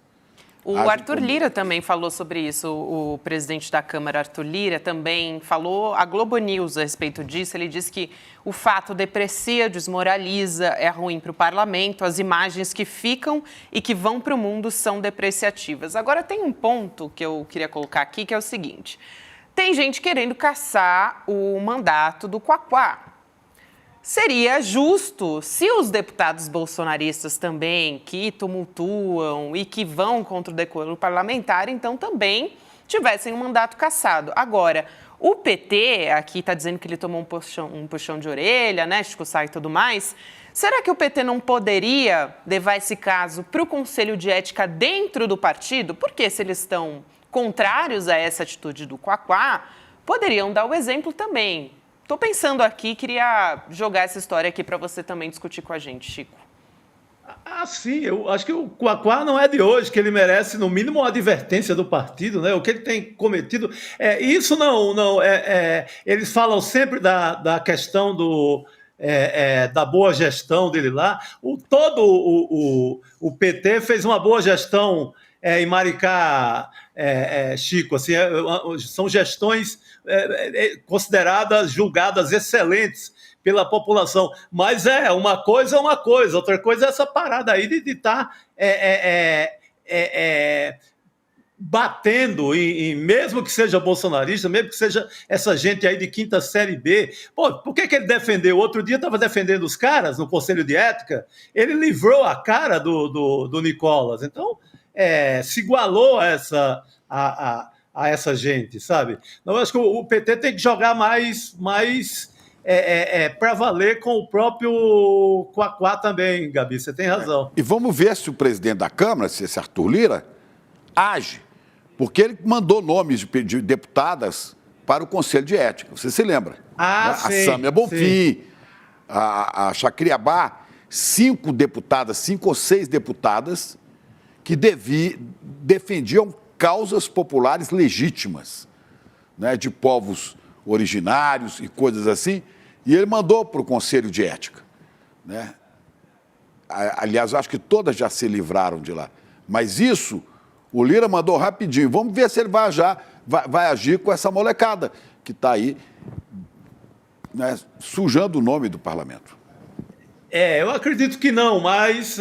O Arthur Lira também falou sobre isso, o presidente da Câmara, Arthur Lira, também falou à Globo News a respeito disso. Ele disse que o fato deprecia, desmoraliza, é ruim para o parlamento, as imagens que ficam e que vão para o mundo são depreciativas. Agora, tem um ponto que eu queria colocar aqui, que é o seguinte: tem gente querendo caçar o mandato do Quaquá. Seria justo se os deputados bolsonaristas também, que tumultuam e que vão contra o decoro parlamentar, então também tivessem um mandato cassado. Agora, o PT, aqui está dizendo que ele tomou um puxão de orelha, né, Chico Sá e tudo mais. Será que o PT não poderia levar esse caso para o Conselho de Ética dentro do partido? Porque se eles estão contrários a essa atitude do Quaquá, poderiam dar o exemplo também. Estou pensando aqui, queria jogar essa história aqui para você também discutir com a gente, Chico. Sim, eu acho que o Quaquá não é de hoje, que ele merece, no mínimo, uma advertência do partido, né? O que ele tem cometido. Isso eles falam sempre da questão da boa gestão dele lá. O PT fez uma boa gestão em Maricá, Chico, assim, são gestões consideradas, julgadas excelentes pela população, mas uma coisa, outra coisa é essa parada aí de estar batendo mesmo que seja bolsonarista, mesmo que seja essa gente aí de quinta série B. Pô, por que ele defendeu? Outro dia estava defendendo os caras no Conselho de Ética, ele livrou a cara do Nicolas, então se igualou a essa gente, sabe? Então, eu acho que o PT tem que jogar mais para valer com o próprio Quaquá também, Gabi, você tem razão. E vamos ver se o presidente da Câmara, se esse Arthur Lira, age, porque ele mandou nomes de deputadas para o Conselho de Ética, você se lembra? Sim, a Sâmia Bonfim, a Chacriabá, 5 ou 6 deputadas que defendiam causas populares legítimas, né, de povos originários e coisas assim, E ele mandou para o Conselho de Ética, né? Aliás, eu acho que todas já se livraram de lá. Mas isso, o Lira mandou rapidinho. Vamos ver se ele vai agir com essa molecada que está aí, né, sujando o nome do parlamento. Eu acredito que não, mas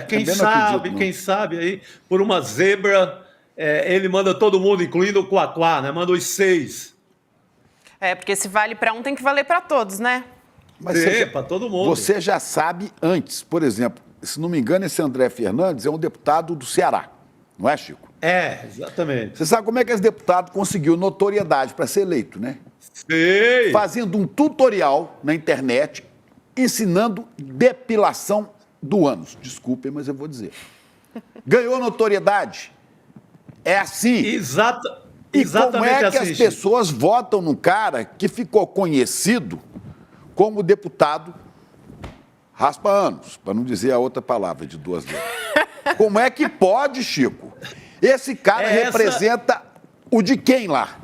quem sabe aí, por uma zebra, ele manda todo mundo, incluindo o Quaquá, né? Manda os 6. Porque se vale para um, tem que valer para todos, né? Mas para todo mundo. Você já sabe antes. Por exemplo, se não me engano, esse André Fernandes é um deputado do Ceará, não é, Chico? Exatamente. Você sabe como é que esse deputado conseguiu notoriedade para ser eleito, né? Sei. Fazendo um tutorial na internet ensinando depilação do ânus. Desculpem, mas eu vou dizer. Ganhou notoriedade. É assim. Exatamente como é que assim, as pessoas votam num cara que ficou conhecido como deputado raspa-anos, para não dizer a outra palavra de 2 letras. Como é que pode, Chico? Esse cara representa o de quem lá?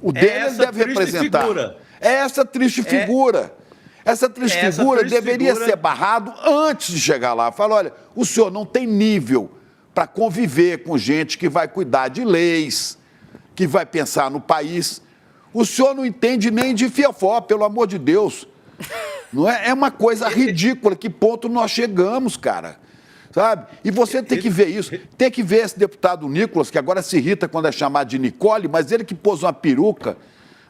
O dele ele deve representar. Figura. Essa triste figura. Essa triste figura deveria ser barrado antes de chegar lá. Fala, olha, o senhor não tem nível para conviver com gente que vai cuidar de leis, que vai pensar no país. O senhor não entende nem de fiofó, pelo amor de Deus. Não é? É uma coisa ridícula. Que ponto nós chegamos, cara? Sabe? E você tem que ver isso. Tem que ver esse deputado Nicolas, que agora se irrita quando é chamado de Nicole, mas ele que pôs uma peruca,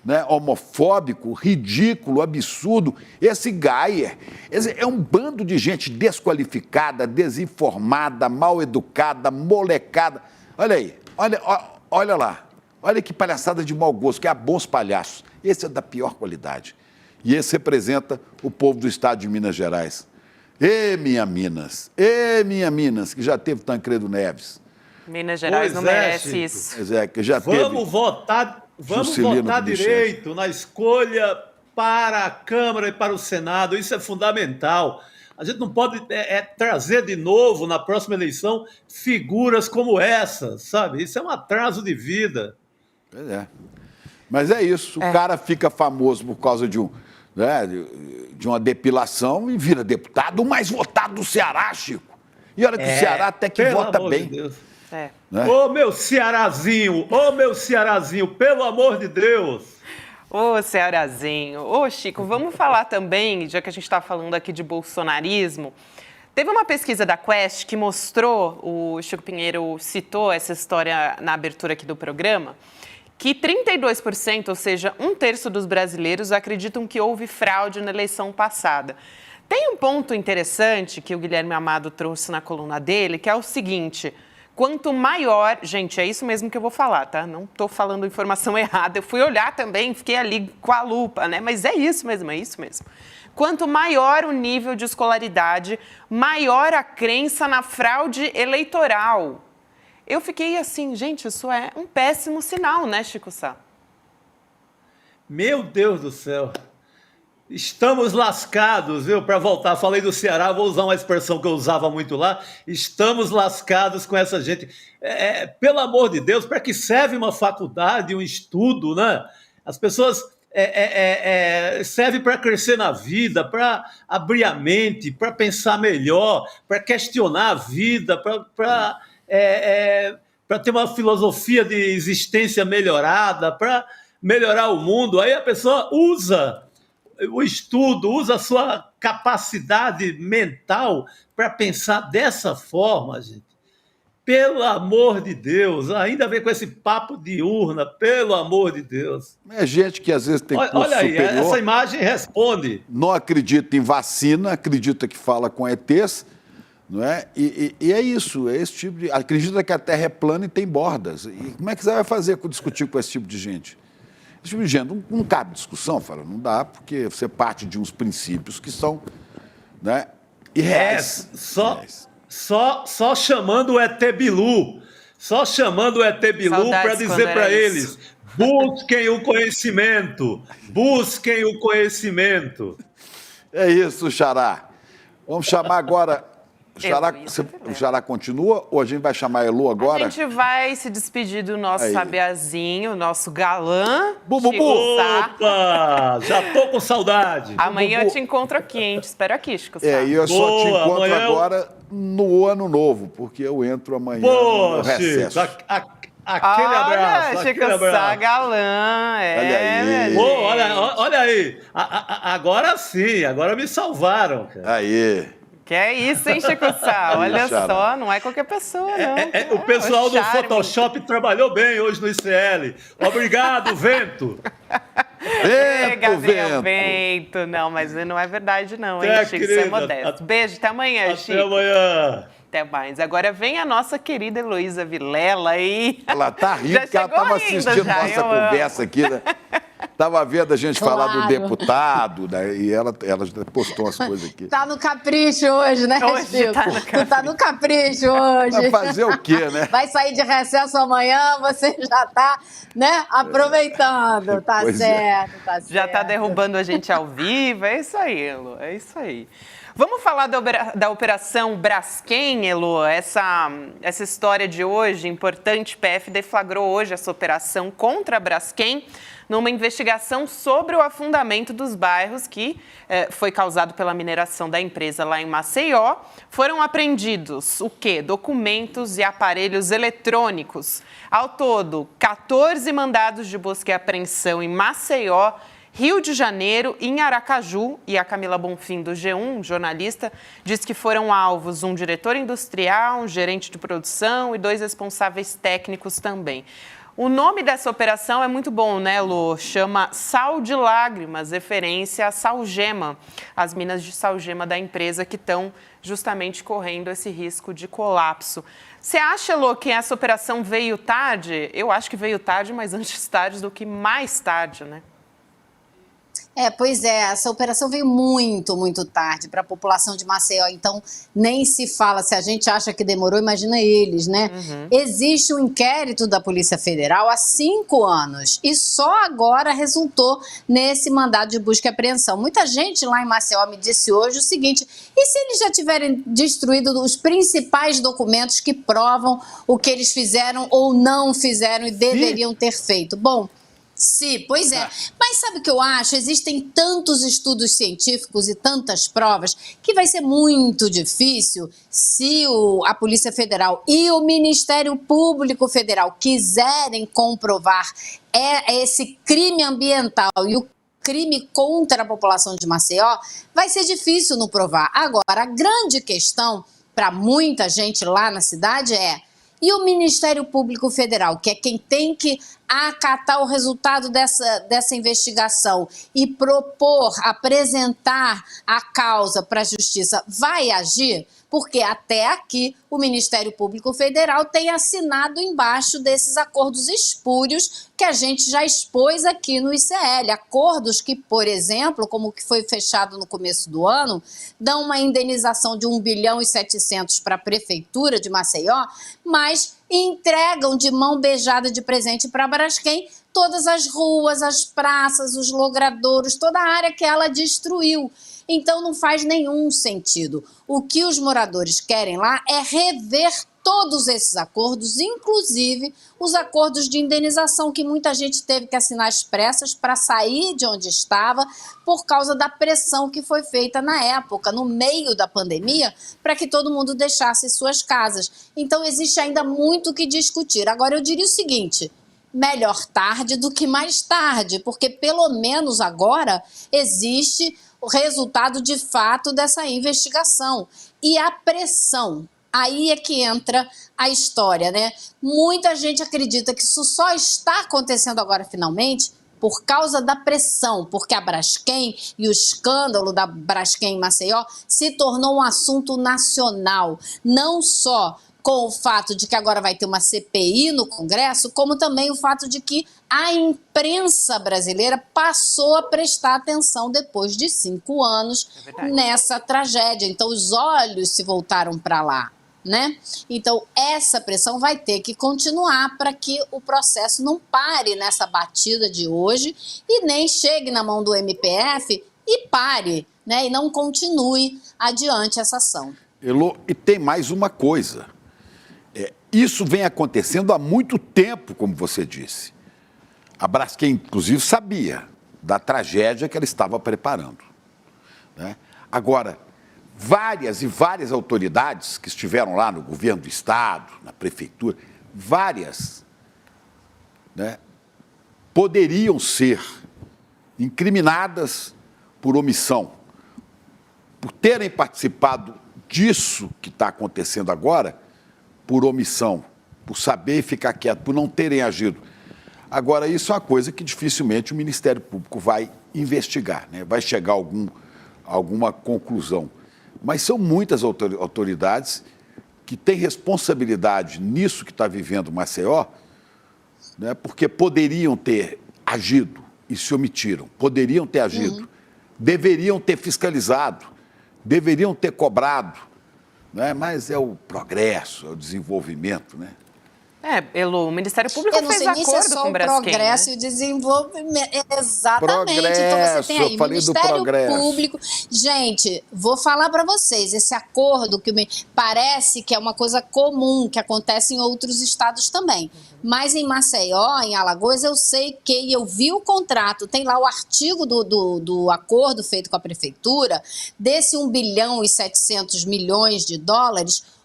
né, homofóbico, ridículo, absurdo. Esse Gayer é um bando de gente desqualificada, desinformada, mal educada, molecada. Olha aí, olha lá. Olha que palhaçada de mau gosto, que é a bons palhaços. Esse é da pior qualidade. E esse representa o povo do estado de Minas Gerais. Minha Minas, que já teve Tancredo Neves. Minas Gerais não merece Chico. isso. Pois é, que já Vamos votar direito na escolha para a Câmara e para o Senado. Isso é fundamental. A gente não pode trazer de novo, na próxima eleição, figuras como essas, sabe? Isso é um atraso de vida. Pois é. Mas é isso, o cara fica famoso por causa de uma depilação e vira deputado, o mais votado do Ceará, Chico. E olha que o Ceará até que vota bem. De Deus. Né? Ô, meu Cearazinho, pelo amor de Deus. Ô, Cearazinho. Ô, Chico, vamos falar também, já que a gente está falando aqui de bolsonarismo, teve uma pesquisa da Quest que mostrou, o Chico Pinheiro citou essa história na abertura aqui do programa, que 32%, ou seja, 1/3 dos brasileiros acreditam que houve fraude na eleição passada. Tem um ponto interessante que o Guilherme Amado trouxe na coluna dele, que é o seguinte: quanto maior... Gente, é isso mesmo que eu vou falar, tá? Não estou falando informação errada. Eu fui olhar também, fiquei ali com a lupa, né? Mas é isso mesmo, é isso mesmo. Quanto maior o nível de escolaridade, maior a crença na fraude eleitoral. Eu fiquei assim, gente, isso é um péssimo sinal, né, Chico Sá? Meu Deus do céu. Estamos lascados, viu? Para voltar, falei do Ceará, vou usar uma expressão que eu usava muito lá. Estamos lascados com essa gente. Pelo amor de Deus, para que serve uma faculdade, um estudo, né? As pessoas servem para crescer na vida, para abrir a mente, para pensar melhor, para questionar a vida, para ter uma filosofia de existência melhorada, para melhorar o mundo. Aí a pessoa usa o estudo, usa a sua capacidade mental para pensar dessa forma, gente. Pelo amor de Deus, ainda vem com esse papo de urna, pelo amor de Deus. É gente que às vezes tem curso olha aí, superior, essa imagem responde. não acredita em vacina, acredita que fala com ETs, não é? E é isso, é esse tipo de... Acredita que a Terra é plana e tem bordas. E como é que você vai fazer discutir com esse tipo de gente? Esse tipo de gente não cabe discussão, fala, não dá, porque você parte de uns princípios que são, né, irreais. Só chamando o ET Bilu, para dizer para eles, busquem o conhecimento, É isso, Xará. Vamos chamar agora O Xará continua ou a gente vai chamar a Elu agora? A gente vai se despedir do nosso Aí. sabiazinho, nosso galã. Bububu. Chico Sá. Opa! Já tô com saudade. Amanhã eu te encontro aqui, hein? Te espero aqui, Chico Sá. E eu só te Boa, encontro amanhã agora no ano novo, porque eu entro amanhã Pô, no recesso. Chico, aquele abraço. Chico Aquele Sá, abraço. galã. Olha aí. minha Pô, gente. olha aí. Agora sim, agora me salvaram, cara. Aí. Que é isso, hein, Chico Sá? Olha Xará. só, não é qualquer pessoa, não. O pessoal o do charme. Photoshop trabalhou bem hoje no ICL. Obrigado, Vento. Gabriel Bento. Não, mas não é verdade, não, hein, Até, Chico? Isso é querida. modesto. Beijo, até amanhã, Chico. Até amanhã. Até mais. Agora vem a nossa querida Heloísa Vilela aí. Ela tá rindo Já porque ela chegou estava rindo assistindo já, nossa eu amo. conversa aqui, né? Tava vendo a gente falar do Claro. deputado, né? E ela postou umas coisas aqui. Tá no capricho hoje, né, Hoje Chico? tá no Tu tá no capricho hoje. Vai fazer o quê, né? Vai sair de recesso amanhã, você já tá, né, aproveitando. Tá Pois é. certo, tá certo. Já tá derrubando a gente ao vivo. É isso aí, Elo. É isso aí. Vamos falar da Operação Braskem, Elo? Essa história de hoje, importante, PF deflagrou hoje essa operação contra a Braskem numa investigação sobre o afundamento dos bairros que foi causado pela mineração da empresa lá em Maceió. Foram apreendidos o quê? Documentos e aparelhos eletrônicos. Ao todo, 14 mandados de busca e apreensão em Maceió, Rio de Janeiro e em Aracaju. E a Camila Bonfim, do G1, jornalista, diz que foram alvos um diretor industrial, um gerente de produção e 2 responsáveis técnicos também. O nome dessa operação é muito bom, né, Lu? Chama Sal de Lágrimas, referência a Salgema, as minas de salgema da empresa que estão justamente correndo esse risco de colapso. Você acha, Lu, que essa operação veio tarde? Eu acho que veio tarde, mas antes tarde do que mais tarde, né? Pois é, essa operação veio muito, muito tarde para a população de Maceió, então nem se fala, se a gente acha que demorou, imagina eles, né? Existe um inquérito da Polícia Federal há 5 anos e só agora resultou nesse mandado de busca e apreensão. Muita gente lá em Maceió me disse hoje o seguinte: e se eles já tiverem destruído os principais documentos que provam o que eles fizeram ou não fizeram e deveriam ter feito? Bom, sim, pois é. Mas sabe o que eu acho? Existem tantos estudos científicos e tantas provas que vai ser muito difícil se a Polícia Federal e o Ministério Público Federal quiserem comprovar esse crime ambiental e o crime contra a população de Maceió, vai ser difícil não provar. Agora, a grande questão para muita gente lá na cidade e o Ministério Público Federal, que é quem tem que acatar o resultado dessa investigação e apresentar a causa para a Justiça, vai agir? Porque até aqui o Ministério Público Federal tem assinado embaixo desses acordos espúrios que a gente já expôs aqui no ICL. Acordos que, por exemplo, como o que foi fechado no começo do ano, dão uma indenização de 1,7 bilhão para a Prefeitura de Maceió, mas entregam de mão beijada de presente para a Braskem todas as ruas, as praças, os logradouros, toda a área que ela destruiu. Então não faz nenhum sentido. O que os moradores querem lá é rever todos esses acordos, inclusive os acordos de indenização que muita gente teve que assinar às pressas para sair de onde estava por causa da pressão que foi feita na época, no meio da pandemia, para que todo mundo deixasse suas casas. Então existe ainda muito o que discutir. Agora eu diria o seguinte: melhor tarde do que mais tarde, porque pelo menos agora existe o resultado de fato dessa investigação. E a pressão, aí é que entra a história, né? Muita gente acredita que isso só está acontecendo agora finalmente por causa da pressão, porque a Braskem e o escândalo da Braskem em Maceió se tornou um assunto nacional, não só com o fato de que agora vai ter uma CPI no Congresso, como também o fato de que a imprensa brasileira passou a prestar atenção depois de 5 anos nessa tragédia. Então, os olhos se voltaram para lá, né? Então, essa pressão vai ter que continuar para que o processo não pare nessa batida de hoje e nem chegue na mão do MPF e pare, né? E não continue adiante essa ação. Elô, e tem mais uma coisa. Isso vem acontecendo há muito tempo, como você disse. A Braskem, inclusive, sabia da tragédia que ela estava preparando, né? Agora, várias e várias autoridades que estiveram lá no governo do Estado, na prefeitura, várias, né, poderiam ser incriminadas por omissão, por terem participado disso que está acontecendo agora, por omissão, por saber ficar quieto, por não terem agido. Agora, isso é uma coisa que dificilmente o Ministério Público vai investigar, né? Vai chegar a alguma conclusão. Mas são muitas autoridades que têm responsabilidade nisso que está vivendo Maceió, né? Porque poderiam ter agido e se omitiram, poderiam ter agido, deveriam ter fiscalizado, deveriam ter cobrado, né? Mas é o progresso, é o desenvolvimento, né? Elô, o Ministério Público fez acordo com o Braskem. Eu não sei se é só o progresso, né? e o desenvolvimento. Exatamente. Progresso, então você tem aí eu falei Ministério do Público. Gente, vou falar para vocês, esse acordo que me parece que é uma coisa comum, que acontece em outros estados também. Mas em Maceió, em Alagoas, eu sei que eu vi o contrato, tem lá o artigo do acordo feito com a prefeitura, desse 1 bilhão e 700 milhões de dólares,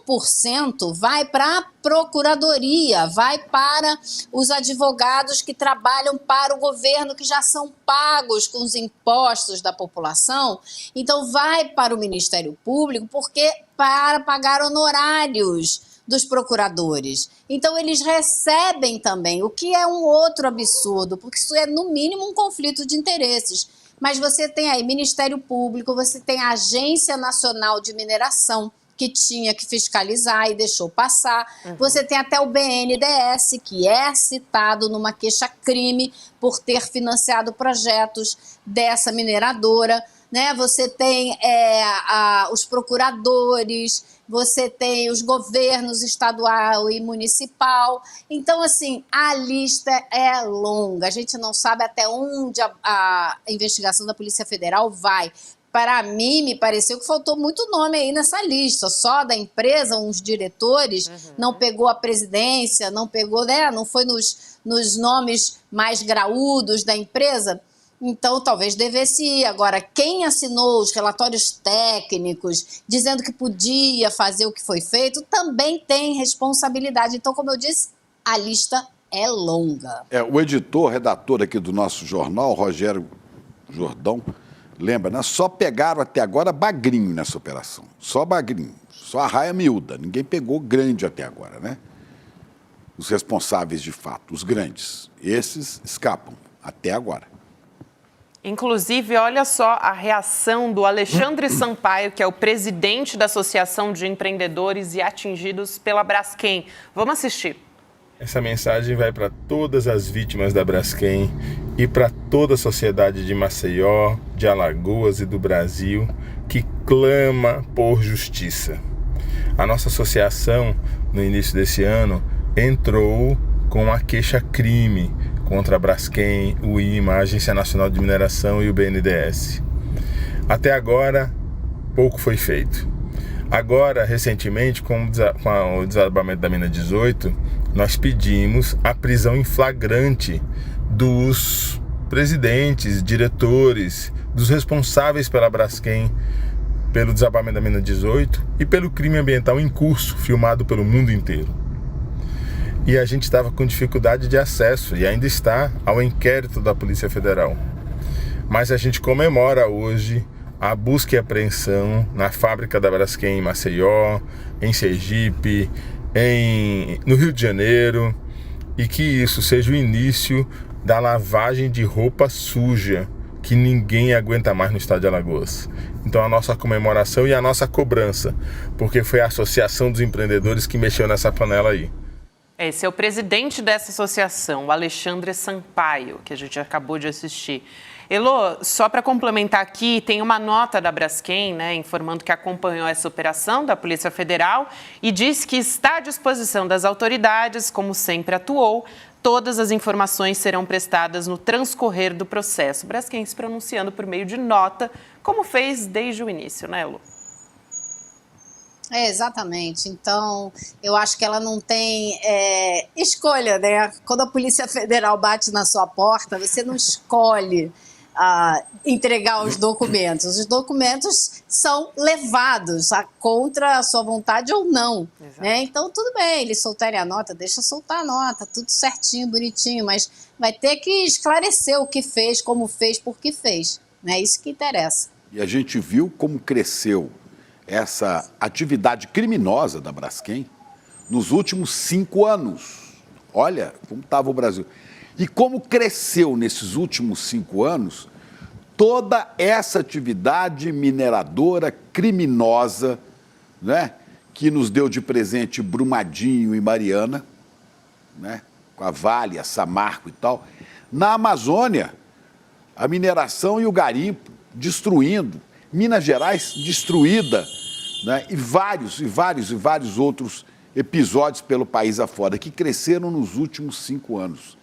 1% vai para a procuradoria, vai para os advogados que trabalham para o governo, que já são pagos com os impostos da população. Então, vai para o Ministério Público para pagar honorários dos procuradores. Então, eles recebem também, o que é um outro absurdo, porque isso é, no mínimo, um conflito de interesses. Mas você tem aí Ministério Público, você tem a Agência Nacional de Mineração, que tinha que fiscalizar e deixou passar. Você tem até o BNDES, que é citado numa queixa-crime por ter financiado projetos dessa mineradora, né? Você tem os procuradores, você tem os governos estadual e municipal. Então, assim, a lista é longa. A gente não sabe até onde a investigação da Polícia Federal vai. Para mim, me pareceu que faltou muito nome aí nessa lista, só da empresa, uns diretores, não pegou a presidência, não pegou, né? Não foi nos nomes mais graúdos da empresa. Então, talvez devesse ir. Agora, quem assinou os relatórios técnicos, dizendo que podia fazer o que foi feito, também tem responsabilidade. Então, como eu disse, a lista é longa. O editor, redator aqui do nosso jornal, Rogério Jordão, lembra, né? Só pegaram até agora bagrinho nessa operação. Só bagrinho. Só a raia miúda. Ninguém pegou grande até agora, né? Os responsáveis de fato, os grandes. Esses escapam até agora. Inclusive, olha só a reação do Alexandre Sampaio, que é o presidente da Associação de Empreendedores e Atingidos pela Braskem. Vamos assistir. Essa mensagem vai para todas as vítimas da Braskem e para toda a sociedade de Maceió, de Alagoas e do Brasil que clama por justiça. A nossa associação, no início desse ano, entrou com a queixa-crime contra a Braskem, o IMA, a Agência Nacional de Mineração e o BNDES. Até agora, pouco foi feito. Agora, recentemente, com o desabamento da mina 18, nós pedimos a prisão em flagrante dos presidentes, diretores, dos responsáveis pela Braskem, pelo desabamento da mina 18 e pelo crime ambiental em curso, filmado pelo mundo inteiro. E a gente estava com dificuldade de acesso, e ainda está, ao inquérito da Polícia Federal. Mas a gente comemora hoje a busca e apreensão na fábrica da Braskem em Maceió, em Sergipe, no Rio de Janeiro, e que isso seja o início da lavagem de roupa suja que ninguém aguenta mais no estado de Alagoas. Então a nossa comemoração e a nossa cobrança, porque foi a Associação dos Empreendedores que mexeu nessa panela aí. Esse é o presidente dessa associação, o Alexandre Sampaio, que a gente acabou de assistir. Elô, só para complementar aqui, tem uma nota da Braskem, né, informando que acompanhou essa operação da Polícia Federal e diz que está à disposição das autoridades, como sempre atuou. Todas as informações serão prestadas no transcorrer do processo. Braskem se pronunciando por meio de nota, como fez desde o início, né, Elô? Exatamente. Então, eu acho que ela não tem escolha, né? Quando a Polícia Federal bate na sua porta, você não escolhe entregar os documentos. Os documentos são levados contra a sua vontade ou não. Né? Então, tudo bem, eles soltarem a nota, deixa soltar a nota, tudo certinho, bonitinho, mas vai ter que esclarecer o que fez, como fez, por que fez. É isso que interessa. E a gente viu como cresceu essa atividade criminosa da Braskem nos últimos 5 anos. Olha como estava o Brasil. E como cresceu nesses últimos 5 anos toda essa atividade mineradora criminosa, né, que nos deu de presente Brumadinho e Mariana, né, com a Vale, a Samarco e tal. Na Amazônia, a mineração e o garimpo destruindo, Minas Gerais destruída, né? E vários outros episódios pelo país afora, que cresceram nos últimos 5 anos.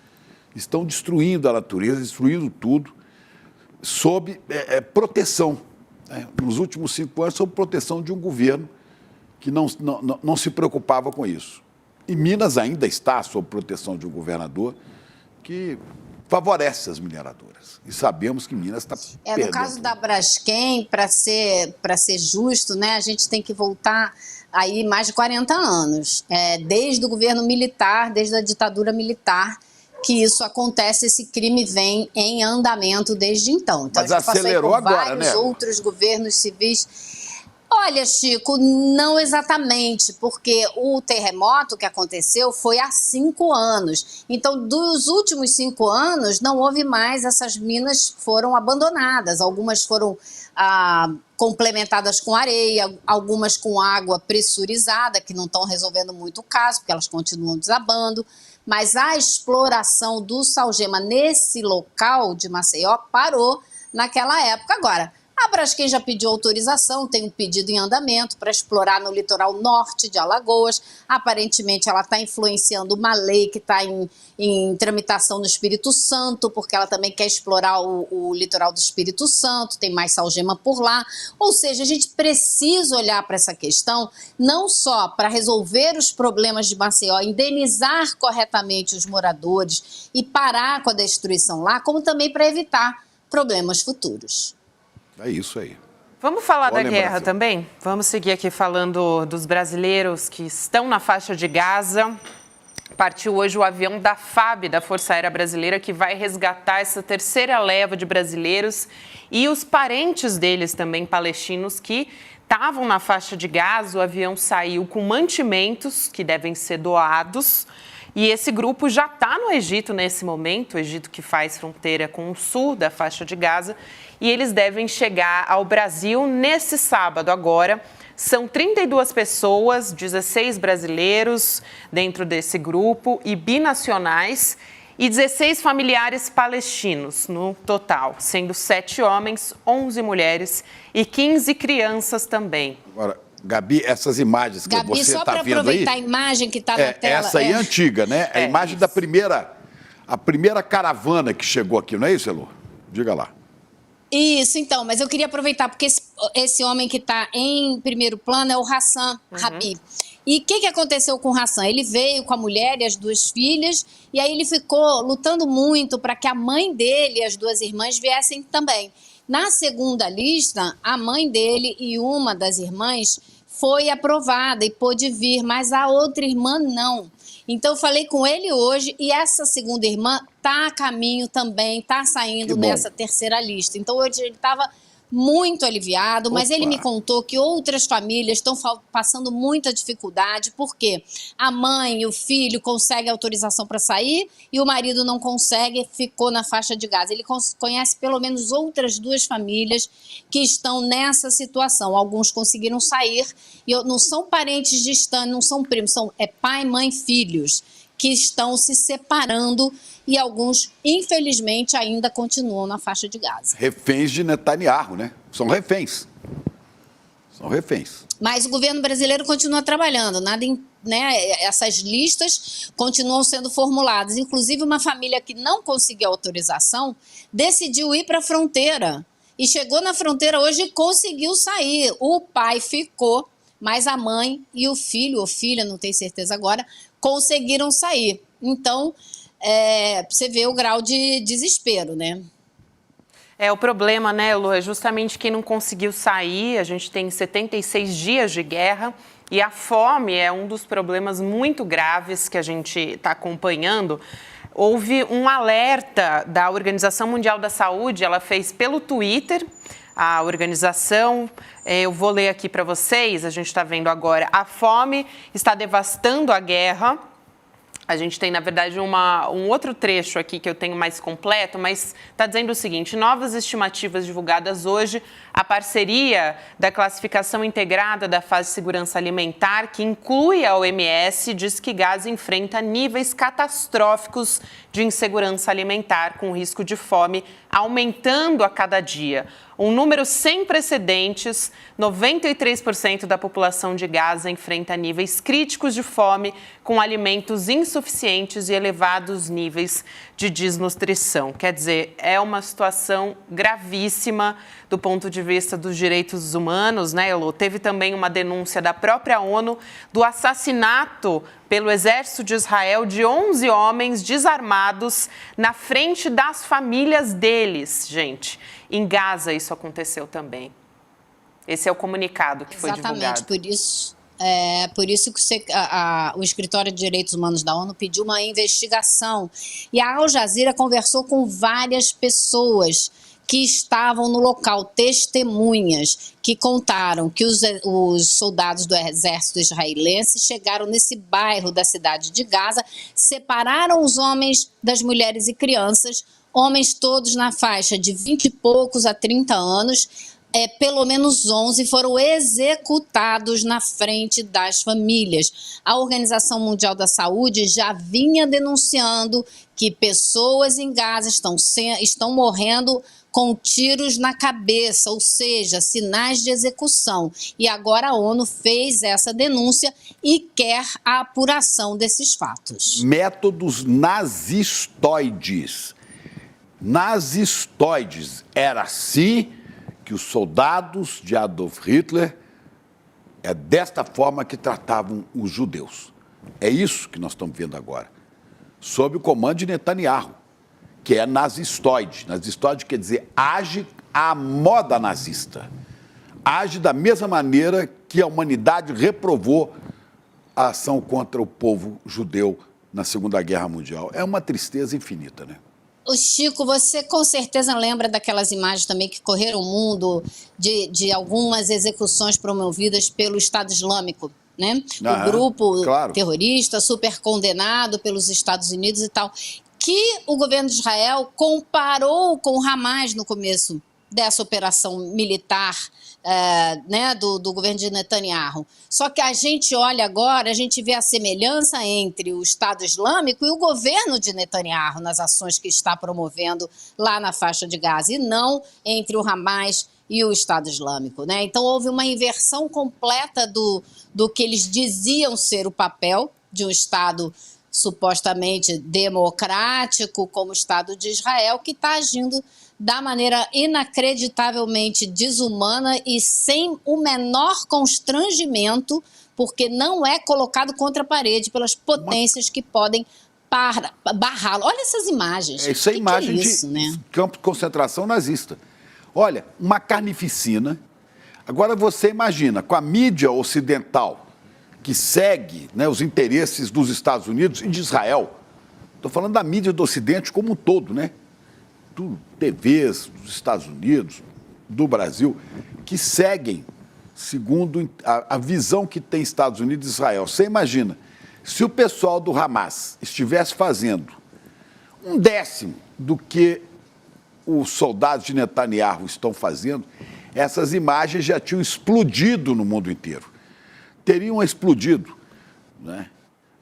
Estão destruindo a natureza, destruindo tudo, sob proteção. Né? Nos últimos 5 anos, sob proteção de um governo que não se preocupava com isso. E Minas ainda está sob proteção de um governador que favorece as mineradoras. E sabemos que Minas está perdendo. No caso da Braskem, para ser justo, né, a gente tem que voltar aí mais de 40 anos. Desde o governo militar, desde a ditadura militar, que isso acontece, esse crime vem em andamento desde então. Então mas acelerou agora, né? Vários outros governos civis. Olha, Chico, não exatamente, porque o terremoto que aconteceu foi há 5 anos. Então, dos últimos 5 anos, não houve mais, essas minas foram abandonadas. Algumas foram complementadas com areia, algumas com água pressurizada, que não estão resolvendo muito o caso, porque elas continuam desabando. Mas a exploração do salgema nesse local de Maceió parou naquela época. Agora, a Braskem já pediu autorização, tem um pedido em andamento para explorar no litoral norte de Alagoas. Aparentemente, ela está influenciando uma lei que está em tramitação no Espírito Santo, porque ela também quer explorar o litoral do Espírito Santo, tem mais salgema por lá. Ou seja, a gente precisa olhar para essa questão, não só para resolver os problemas de Maceió, indenizar corretamente os moradores e parar com a destruição lá, como também para evitar problemas futuros. É isso aí. Vamos falar Boa da lembrança. guerra também? Vamos seguir aqui falando dos brasileiros que estão na faixa de Gaza. Partiu hoje o avião da FAB, da Força Aérea Brasileira, que vai resgatar essa terceira leva de brasileiros e os parentes deles também, palestinos, que estavam na faixa de Gaza. O avião saiu com mantimentos que devem ser doados. E esse grupo já está no Egito nesse momento, o Egito que faz fronteira com o sul da faixa de Gaza, e eles devem chegar ao Brasil nesse sábado agora. São 32 pessoas, 16 brasileiros dentro desse grupo e binacionais, e 16 familiares palestinos no total, sendo 7 homens, 11 mulheres e 15 crianças também. Agora, Gabi, essas imagens que Gabi, você só está para vendo aí... aproveitar a imagem que está na tela... Essa aí é antiga, né? A imagem isso. da primeira caravana que chegou aqui, não é isso, Elô? Diga lá. Isso, então, mas eu queria aproveitar, porque esse homem que está em primeiro plano é o Hassan Rabi. E o que aconteceu com o Hassan? Ele veio com a mulher e as 2 filhas, e aí ele ficou lutando muito para que a mãe dele e as 2 irmãs viessem também. Na segunda lista, a mãe dele e uma das irmãs foi aprovada e pôde vir, mas a outra irmã não. Então, eu falei com ele hoje e essa segunda irmã está a caminho também, está saindo nessa terceira lista. Então, hoje ele estava muito aliviado, mas ele me contou que outras famílias estão passando muita dificuldade, porque a mãe e o filho conseguem autorização para sair e o marido não consegue, ficou na faixa de Gaza. Ele conhece pelo menos outras 2 famílias que estão nessa situação. Alguns conseguiram sair e não são parentes distantes, não são primos, são pai, mãe, filhos que estão se separando e alguns, infelizmente, ainda continuam na faixa de Gaza. Reféns de Netanyahu, né? São reféns. São reféns. Mas o governo brasileiro continua trabalhando, essas listas continuam sendo formuladas. Inclusive, uma família que não conseguiu autorização decidiu ir para a fronteira e chegou na fronteira hoje e conseguiu sair. O pai ficou mas a mãe e o filho, ou filha, não tenho certeza agora, conseguiram sair. Então, você vê o grau de desespero, né? O problema, né, Lu, é justamente quem não conseguiu sair. A gente tem 76 dias de guerra e a fome é um dos problemas muito graves que a gente está acompanhando. Houve um alerta da Organização Mundial da Saúde, ela fez pelo Twitter, a organização, eu vou ler aqui para vocês, a gente está vendo agora, a fome está devastando a guerra. A gente tem, na verdade, um outro trecho aqui que eu tenho mais completo, mas está dizendo o seguinte: novas estimativas divulgadas hoje, a parceria da classificação integrada da fase de segurança alimentar, que inclui a OMS, diz que Gaza enfrenta níveis catastróficos de insegurança alimentar, com risco de fome aumentando a cada dia. Um número sem precedentes, 93% da população de Gaza enfrenta níveis críticos de fome, com alimentos insuficientes e elevados níveis de desnutrição. Quer dizer, é uma situação gravíssima do ponto de vista dos direitos humanos, né, Elô? Teve também uma denúncia da própria ONU do assassinato pelo exército de Israel de 11 homens desarmados na frente das famílias deles, gente. Em Gaza isso aconteceu também. Esse é o comunicado que foi divulgado. Exatamente, por isso que o Escritório de Direitos Humanos da ONU pediu uma investigação. E a Al Jazeera conversou com várias pessoas que estavam no local, testemunhas, que contaram que os soldados do exército israelense chegaram nesse bairro da cidade de Gaza, separaram os homens das mulheres e crianças, homens todos na faixa de 20 e poucos a 30 anos, pelo menos 11 foram executados na frente das famílias. A Organização Mundial da Saúde já vinha denunciando que pessoas em Gaza estão morrendo com tiros na cabeça, ou seja, sinais de execução. E agora a ONU fez essa denúncia e quer a apuração desses fatos. Métodos nazistoides. Nazistoides. Era assim que os soldados de Adolf Hitler, desta forma que tratavam os judeus. É isso que nós estamos vendo agora. Sob o comando de Netanyahu, que é nazistoide. Nazistoide quer dizer, age à moda nazista. Age da mesma maneira que a humanidade reprovou a ação contra o povo judeu na Segunda Guerra Mundial. É uma tristeza infinita, né? O Chico, você com certeza lembra daquelas imagens também que correram o mundo de algumas execuções promovidas pelo Estado Islâmico, né? O grupo terrorista super condenado pelos Estados Unidos e tal, que o governo de Israel comparou com o Hamas no começo dessa operação militar do governo de Netanyahu. Só que a gente olha agora, a gente vê a semelhança entre o Estado Islâmico e o governo de Netanyahu nas ações que está promovendo lá na faixa de Gaza, e não entre o Hamas e o Estado Islâmico, né? Então houve uma inversão completa do que eles diziam ser o papel de um Estado supostamente democrático como o Estado de Israel, que está agindo da maneira inacreditavelmente desumana e sem o menor constrangimento, porque não é colocado contra a parede pelas potências que podem barrá-lo. Olha essas imagens. Essa imagem que é isso, né? Campo de concentração nazista. Olha, uma carnificina. Agora você imagina, com a mídia ocidental que segue, né, os interesses dos Estados Unidos e de Israel. Estou falando da mídia do Ocidente como um todo, né? TVs dos Estados Unidos, do Brasil, que seguem segundo a visão que tem Estados Unidos e Israel. Você imagina, se o pessoal do Hamas estivesse fazendo 1/10 do que os soldados de Netanyahu estão fazendo, essas imagens já tinham explodido no mundo inteiro. Teriam explodido, né?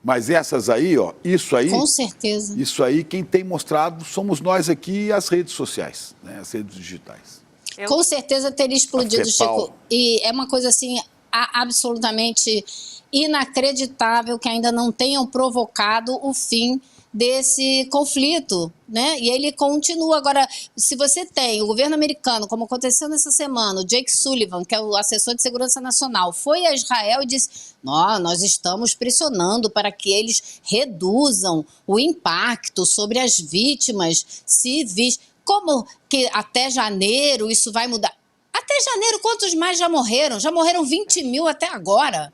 Mas essas aí, ó, isso aí... Com certeza. Isso aí, quem tem mostrado somos nós aqui e as redes sociais, né? As redes digitais. Com certeza teria explodido, Chico. E é uma coisa, assim, absolutamente inacreditável que ainda não tenham provocado o fim desse conflito, né? E ele continua. Agora, se você tem o governo americano, como aconteceu nessa semana, o Jake Sullivan, que é o assessor de segurança nacional, foi a Israel e disse: nós estamos pressionando para que eles reduzam o impacto sobre as vítimas civis. Como que até janeiro isso vai mudar? Até janeiro, quantos mais já morreram? Já morreram 20 mil até agora,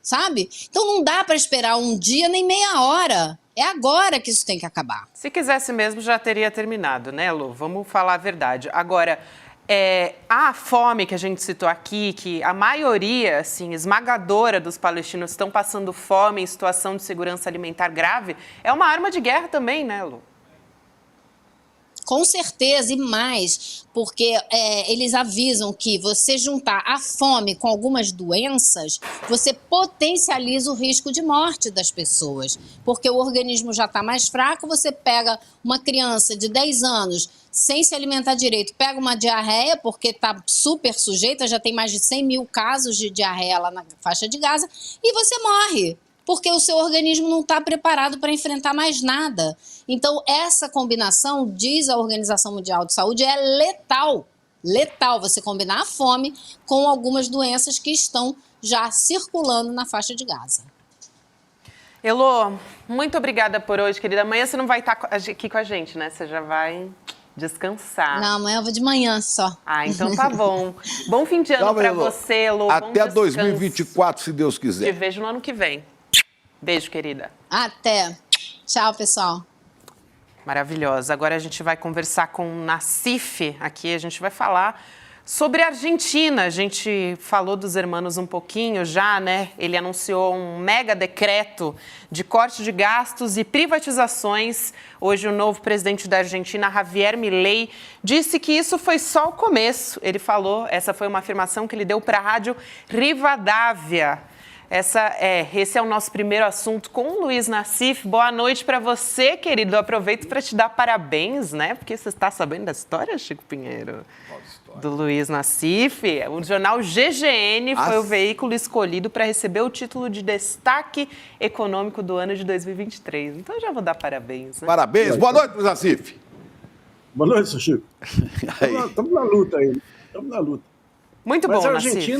sabe? Então não dá para esperar um dia nem meia hora. É agora que isso tem que acabar. Se quisesse mesmo, já teria terminado, né, Lu? Vamos falar a verdade. Agora, a fome que a gente citou aqui, que a maioria, assim, esmagadora dos palestinos estão passando fome em situação de segurança alimentar grave, é uma arma de guerra também, né, Lu? Com certeza, e mais, porque eles avisam que você juntar a fome com algumas doenças, você potencializa o risco de morte das pessoas, porque o organismo já está mais fraco, você pega uma criança de 10 anos sem se alimentar direito, pega uma diarreia, porque está super sujeita, já tem mais de 100 mil casos de diarreia lá na faixa de Gaza, e você morre, porque o seu organismo não está preparado para enfrentar mais nada. Então, essa combinação, diz a Organização Mundial de Saúde, é letal. Letal, você combinar a fome com algumas doenças que estão já circulando na faixa de Gaza. Elô, muito obrigada por hoje, querida. Amanhã você não vai estar aqui com a gente, né? Você já vai descansar. Não, amanhã eu vou de manhã só. Ah, então tá bom. Bom fim de ano para você, Elô. Até 2024, se Deus quiser. Te vejo no ano que vem. Beijo, querida. Até. Tchau, pessoal. Maravilhosa. Agora a gente vai conversar com o Nassif aqui. A gente vai falar sobre a Argentina. A gente falou dos hermanos um pouquinho já, né? Ele anunciou um mega decreto de corte de gastos e privatizações. Hoje o novo presidente da Argentina, Javier Milei, disse que isso foi só o começo. Ele falou, essa foi uma afirmação que ele deu para a rádio Rivadavia. Esse é o nosso primeiro assunto com o Luiz Nassif. Boa noite para você, querido. Eu aproveito para te dar parabéns, né? Porque você está sabendo da história, Chico Pinheiro? Do Luiz Nassif. O jornal GGN foi o veículo escolhido para receber o título de destaque econômico do ano de 2023. Então, eu já vou dar parabéns, né? Parabéns. Boa noite, Luiz Nassif. Boa noite, seu Chico. Estamos na luta aí. Estamos na luta. Muito bom, Nassif.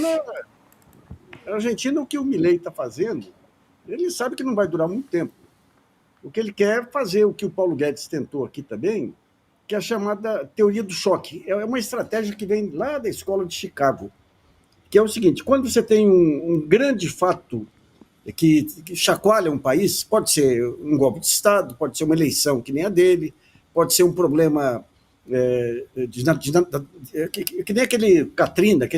A Argentina, o que o Milei está fazendo, ele sabe que não vai durar muito tempo. O que ele quer é fazer o que o Paulo Guedes tentou aqui também, que é a chamada teoria do choque. É uma estratégia que vem lá da escola de Chicago, que é o seguinte: quando você tem um grande fato que chacoalha um país, pode ser um golpe de Estado, pode ser uma eleição que nem a dele, pode ser um problema que nem aquele Katrina,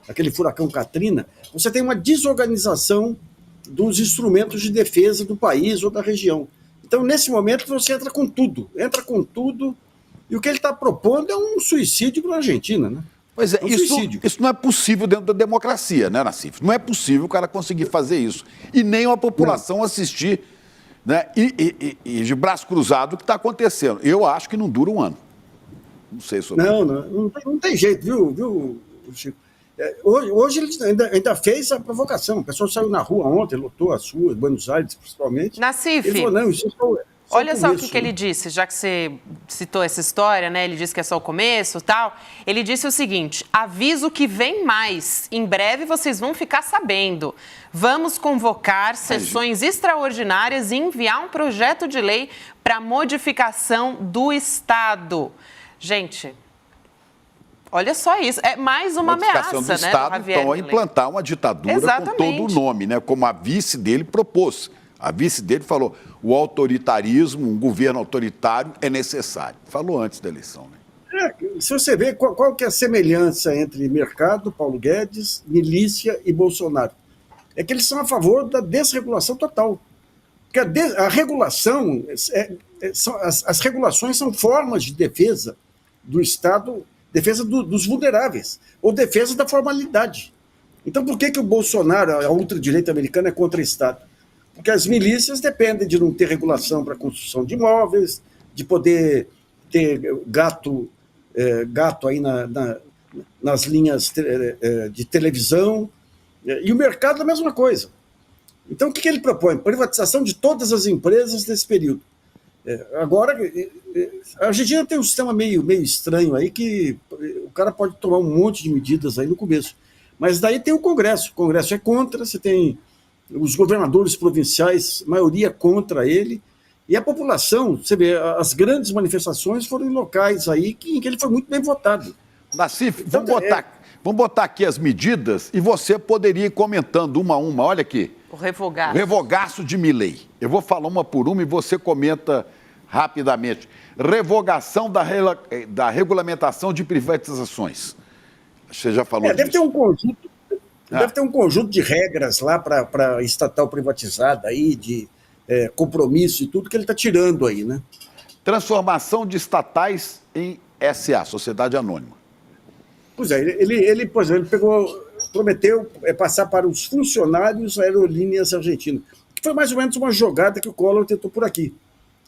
aquele furacão Katrina, você tem uma desorganização dos instrumentos de defesa do país ou da região. Então, nesse momento, você entra com tudo, e o que ele está propondo é um suicídio para a Argentina, né? Pois é, isso não é possível dentro da democracia, né, Nassif? Não é possível o cara conseguir fazer isso. E nem a população assistir, né, e de braço cruzado o que está acontecendo. Eu acho que não dura um ano. Não sei sobre isso. Não tem jeito, viu, Chico? Hoje ele ainda fez a provocação. O pessoal saiu na rua ontem, lotou as ruas, Buenos Aires principalmente. Nassif, ele falou, não, isso é só olha só o que ele disse, já que você citou essa história, né? Ele disse que é só o começo e tal. Ele disse o seguinte: aviso que vem mais. Em breve vocês vão ficar sabendo. Vamos convocar sessões extraordinárias e enviar um projeto de lei para modificação do Estado. Gente, olha só isso, é mais uma ameaça, do Estado, né, então, a implantar uma ditadura. Exatamente. Com todo o nome, né? Como a vice dele propôs. A vice dele falou, o autoritarismo, um governo autoritário é necessário. Falou antes da eleição, né? Se você vê qual que é a semelhança entre mercado, Paulo Guedes, milícia e Bolsonaro, é que eles são a favor da desregulação total. Porque a regulação, as regulações são formas de defesa do Estado, defesa dos vulneráveis, ou defesa da formalidade. Então, por que o Bolsonaro, a ultradireita americana, é contra o Estado? Porque as milícias dependem de não ter regulação para a construção de imóveis, de poder ter gato aí nas linhas de televisão, e o mercado é a mesma coisa. Então, o que ele propõe? Privatização de todas as empresas nesse período. Agora, a Argentina tem um sistema meio estranho aí, que o cara pode tomar um monte de medidas aí no começo. Mas daí tem o Congresso é contra, você tem os governadores provinciais, maioria contra ele, e a população, você vê, as grandes manifestações foram em locais aí em que ele foi muito bem votado. Nassif, vamos botar aqui as medidas e você poderia ir comentando uma a uma. Olha aqui. O revogaço. O revogaço de Milei. Eu vou falar uma por uma e você comenta rapidamente. Revogação da regulamentação de privatizações. Você já falou disso. Deve ter um conjunto de regras lá para estatal privatizada aí, de compromisso e tudo que ele está tirando aí, né? Transformação de estatais em SA, Sociedade Anônima. Pois é, ele prometeu passar para os funcionários aerolíneas argentinas, que foi mais ou menos uma jogada que o Collor tentou por aqui.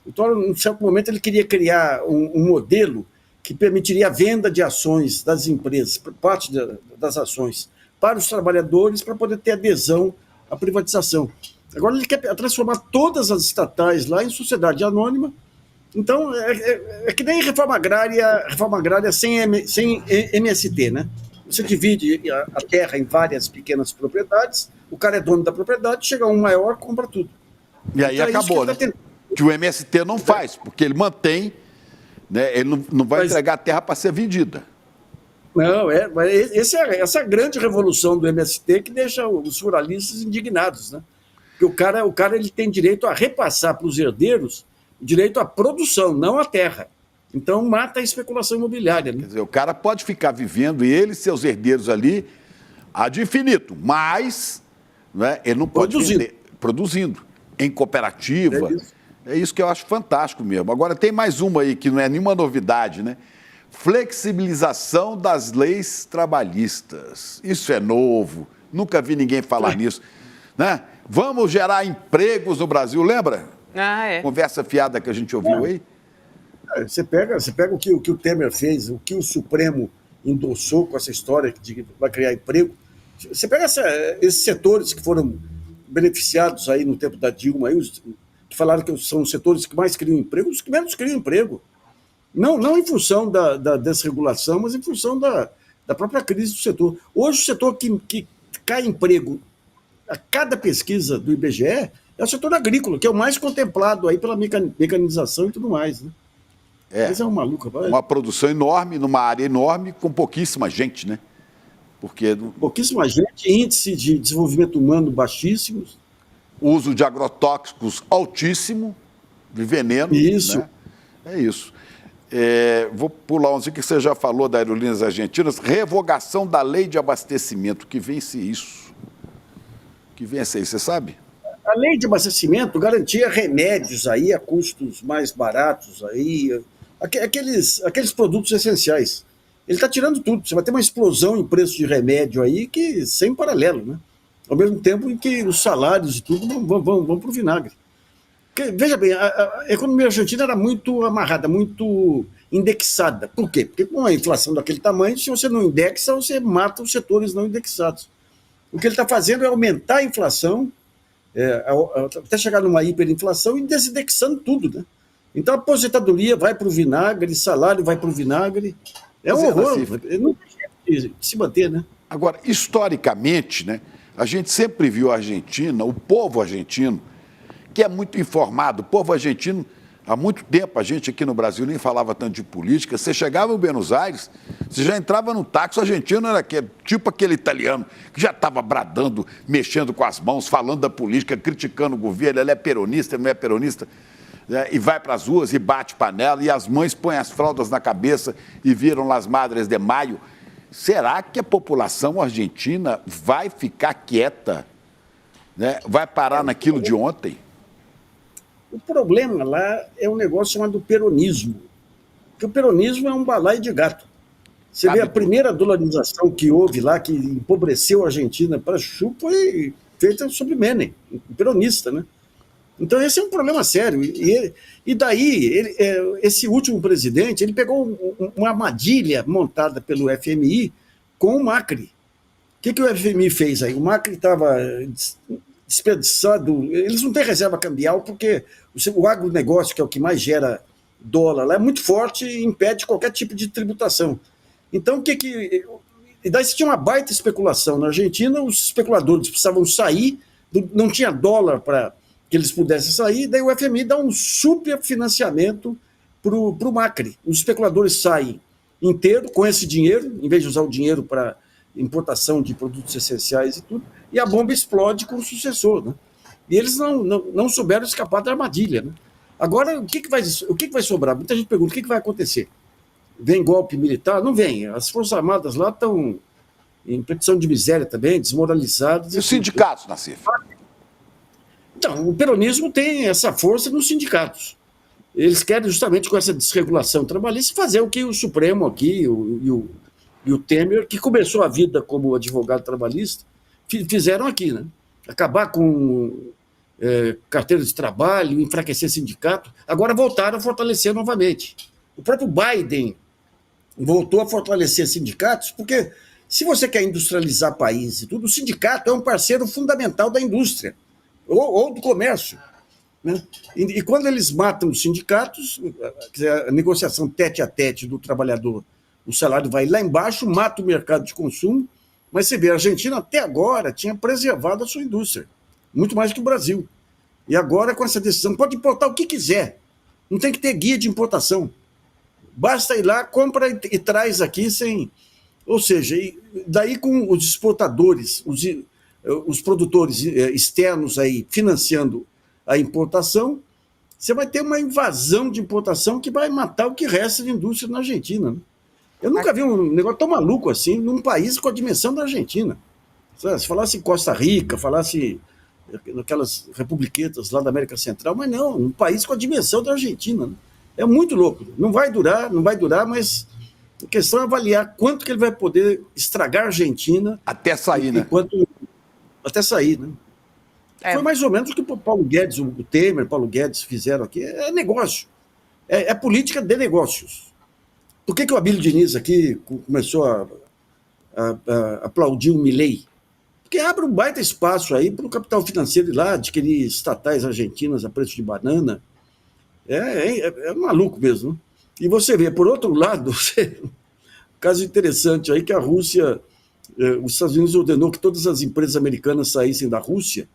O Collor, em certo momento, ele queria criar um modelo que permitiria a venda de ações das empresas, parte das ações, para os trabalhadores, para poder ter adesão à privatização. Agora ele quer transformar todas as estatais lá em sociedade anônima. Então, é que nem reforma agrária sem MST, né? Você divide a terra em várias pequenas propriedades, o cara é dono da propriedade, chega um maior, compra tudo. E aí então, acabou, né? Que o MST não faz, porque ele mantém, né? Ele não vai entregar a terra para ser vendida. Não, essa é a grande revolução do MST que deixa os ruralistas indignados, né? Porque o cara ele tem direito a repassar para os herdeiros o direito à produção, não à terra. Então mata a especulação imobiliária, né? Quer dizer, o cara pode ficar vivendo, ele e seus herdeiros ali, ad infinito, mas, né, ele não pode vender produzindo em cooperativa. É isso que eu acho fantástico mesmo. Agora tem mais uma aí que não é nenhuma novidade, né? Flexibilização das leis trabalhistas. Isso é novo, nunca vi ninguém falar nisso, né? Vamos gerar empregos no Brasil, lembra? Conversa fiada que a gente ouviu aí. Você pega o que o Temer fez, o que o Supremo endossou com essa história de que vai criar emprego. Você pega esses setores que foram beneficiados aí no tempo da Dilma, aí, que falaram que são os setores que mais criam emprego, os que menos criam emprego. Não em função da desregulação, mas em função da própria crise do setor. Hoje, o setor que cai emprego a cada pesquisa do IBGE é o setor agrícola, que é o mais contemplado aí pela mecanização e tudo mais, né? Mas é uma maluca. Uma produção enorme, numa área enorme, com pouquíssima gente, né? Pouquíssima gente, índice de desenvolvimento humano baixíssimos. Uso de agrotóxicos altíssimo, de veneno. Isso. Né? É isso. Vou pular que você já falou da Aerolíneas Argentinas. Revogação da lei de abastecimento. Que vence isso? Que vence aí, você sabe? A lei de abastecimento garantia remédios aí a custos mais baratos aí, aqueles produtos essenciais. Ele está tirando tudo. Você vai ter uma explosão em preço de remédio aí que sem paralelo, né? Ao mesmo tempo em que os salários e tudo vão para o vinagre. Porque, veja bem, a economia argentina era muito amarrada, muito indexada. Por quê? Porque com a inflação daquele tamanho, se você não indexa, você mata os setores não indexados. O que ele está fazendo é aumentar a inflação, até chegar numa hiperinflação e desindexando tudo, né? Então a aposentadoria vai para o vinagre, salário vai para o vinagre. É um horror. Não tem jeito de se manter, né? Agora, historicamente, né, a gente sempre viu a Argentina, o povo argentino, que é muito informado. O povo argentino, há muito tempo, a gente aqui no Brasil nem falava tanto de política. Você chegava em Buenos Aires, você já entrava no táxi, o argentino era tipo aquele italiano que já estava bradando, mexendo com as mãos, falando da política, criticando o governo. Ele é peronista, ele não é peronista. E vai para as ruas e bate panela, e as mães põem as fraldas na cabeça e viram Las Madres de Maio. Será que a população argentina vai ficar quieta, né? Vai parar naquilo de ontem? O problema lá é um negócio chamado peronismo. Porque o peronismo é um balaio de gato. Você vê a primeira dolarização que houve lá, que empobreceu a Argentina para chupa, foi feita sobre Menem, um peronista, né? Então esse é um problema sério. E daí, esse último presidente, ele pegou uma armadilha montada pelo FMI com o Macri. O que o FMI fez aí? O Macri estava desperdiçado. Eles não têm reserva cambial porque o agronegócio, que é o que mais gera dólar lá, é muito forte e impede qualquer tipo de tributação. Então, e daí se tinha uma baita especulação. Na Argentina, os especuladores precisavam sair, não tinha dólar para que eles pudessem sair, daí o FMI dá um super financiamento para o Macri. Os especuladores saem inteiro com esse dinheiro, em vez de usar o dinheiro para importação de produtos essenciais e tudo, e a bomba explode com o sucessor. Né? E eles não souberam escapar da armadilha. Né? Agora, o que vai sobrar? Muita gente pergunta, o que vai acontecer? Vem golpe militar? Não vem. As Forças Armadas lá estão em petição de miséria também, desmoralizadas. E os sindicatos, Nassif? Então, o peronismo tem essa força nos sindicatos. Eles querem justamente com essa desregulação trabalhista fazer o que o Supremo aqui e o Temer, que começou a vida como advogado trabalhista, fizeram aqui, né? Acabar com carteira de trabalho, enfraquecer sindicato, agora voltaram a fortalecer novamente. O próprio Biden voltou a fortalecer sindicatos, porque se você quer industrializar país e tudo, o sindicato é um parceiro fundamental da indústria ou do comércio. Né? E quando eles matam os sindicatos, a negociação tete a tete do trabalhador, o salário vai lá embaixo, mata o mercado de consumo, mas você vê, a Argentina até agora tinha preservado a sua indústria, muito mais que o Brasil. E agora, com essa decisão, pode importar o que quiser, não tem que ter guia de importação. Basta ir lá, compra e traz aqui sem... Ou seja, daí com os exportadores, os produtores externos aí financiando a importação, você vai ter uma invasão de importação que vai matar o que resta de indústria na Argentina. Né? Eu nunca vi um negócio tão maluco assim num país com a dimensão da Argentina. Se falasse em Costa Rica, falasse naquelas republiquetas lá da América Central, mas não, um país com a dimensão da Argentina. Né? É muito louco. Não vai durar, mas a questão é avaliar quanto que ele vai poder estragar a Argentina. Até sair, né? Até sair, né? Foi mais ou menos o que o Paulo Guedes, o Temer, Paulo Guedes fizeram aqui. É negócio. É política de negócios. Por que o Abílio Diniz aqui começou a aplaudir o Milei? Porque abre um baita espaço aí para o capital financeiro ir lá adquirir estatais argentinas a preço de banana. É maluco mesmo. Né? E você vê, por outro lado, um caso interessante aí que a Rússia, os Estados Unidos ordenou que todas as empresas americanas saíssem da Rússia.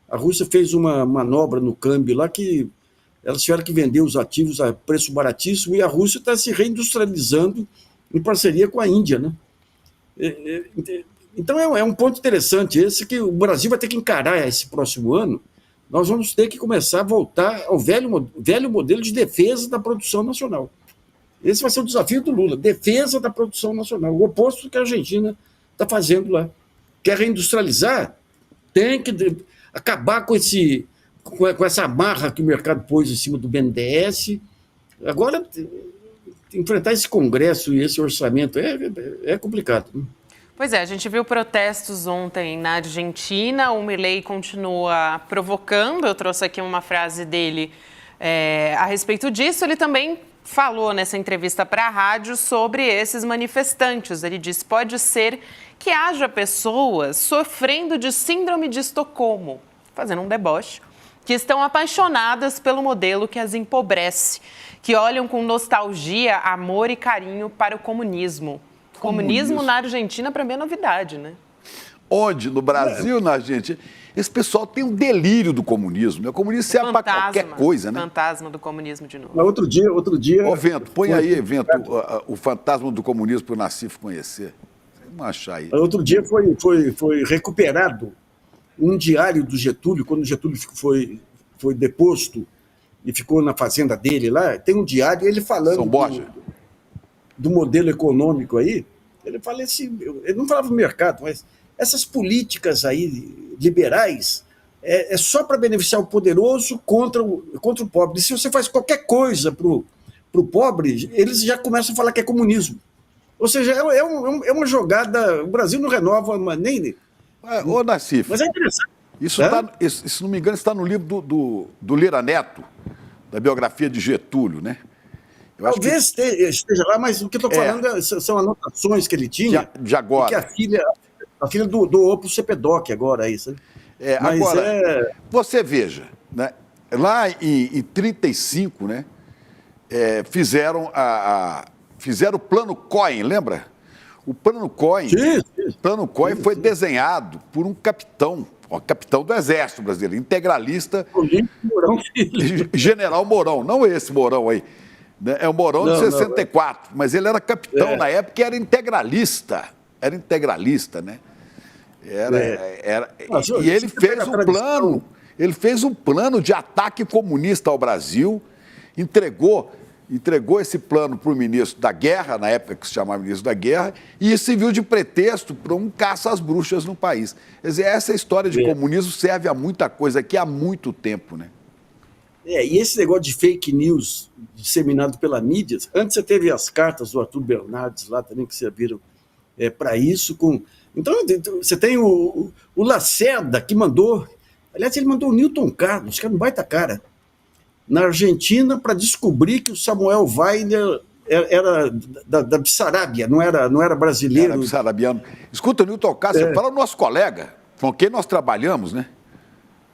A Rússia fez uma manobra no câmbio lá que elas tiveram que vender os ativos a preço baratíssimo e a Rússia está se reindustrializando em parceria com a Índia. Né? Então é um ponto interessante esse que o Brasil vai ter que encarar esse próximo ano. Nós vamos ter que começar a voltar ao velho modelo de defesa da produção nacional. Esse vai ser o desafio do Lula, defesa da produção nacional, o oposto do que a Argentina está fazendo lá. Quer reindustrializar? Tem que acabar com essa amarra que o mercado pôs em cima do BNDES. Agora, enfrentar esse Congresso e esse orçamento é complicado. Né? Pois é, a gente viu protestos ontem na Argentina, o Milei continua provocando, eu trouxe aqui uma frase dele a respeito disso, ele também falou nessa entrevista para a rádio sobre esses manifestantes. Ele disse: pode ser que haja pessoas sofrendo de síndrome de Estocolmo, fazendo um deboche, que estão apaixonadas pelo modelo que as empobrece, que olham com nostalgia, amor e carinho para o comunismo. Comunismo na Argentina, para mim, é novidade, né? Onde? No Brasil, na Argentina? Esse pessoal tem um delírio do comunismo. O comunismo serve para qualquer coisa, né? Fantasma do comunismo de novo. Mas outro dia... Ô, Vento, põe aí, Vento, o fantasma do comunismo para o Nassif conhecer. Vamos achar aí. Outro dia foi recuperado um diário do Getúlio, quando o Getúlio foi deposto e ficou na fazenda dele lá, tem um diário, ele falando... São Borja? Do modelo econômico aí, ele fala assim, ele não falava do mercado, mas essas políticas aí liberais é só para beneficiar o poderoso contra o pobre. E se você faz qualquer coisa para o pobre, eles já começam a falar que é comunismo. Ou seja, é uma jogada, o Brasil não renova nem... Ô, Nassif, mas é interessante. Isso, se não me engano, está no livro do Lira Neto, da biografia de Getúlio, né? Talvez esteja lá, mas o que eu estou falando são anotações que ele tinha. De agora. Que a filha do Opus Cepedoc agora, é isso. Mas Agora, você veja, né? Lá em 35, né, fizeram o Plano Cohen, lembra? O Plano Cohen, foi desenhado por um capitão do Exército Brasileiro, integralista, General Mourão, não esse Mourão aí, né? É o Mourão de 64, mas ele era capitão na época e era integralista, né? E ele fez um plano de ataque comunista ao Brasil, entregou esse plano para o ministro da Guerra, na época que se chamava ministro da Guerra, e isso serviu de pretexto para um caça às bruxas no país. Quer dizer, essa história de comunismo serve a muita coisa aqui há muito tempo, né? E esse negócio de fake news disseminado pela mídia, antes você teve as cartas do Arthur Bernardes lá também, que serviram para isso. Então, você tem o Lacerda, que mandou, aliás, ele mandou o Newton Carlos, que era um baita cara, na Argentina, para descobrir que o Samuel Weiner era da Bessarabia, não era brasileiro. Era bessarabiano. Escuta, o Newton Carlos, você fala o nosso colega, com quem nós trabalhamos, né?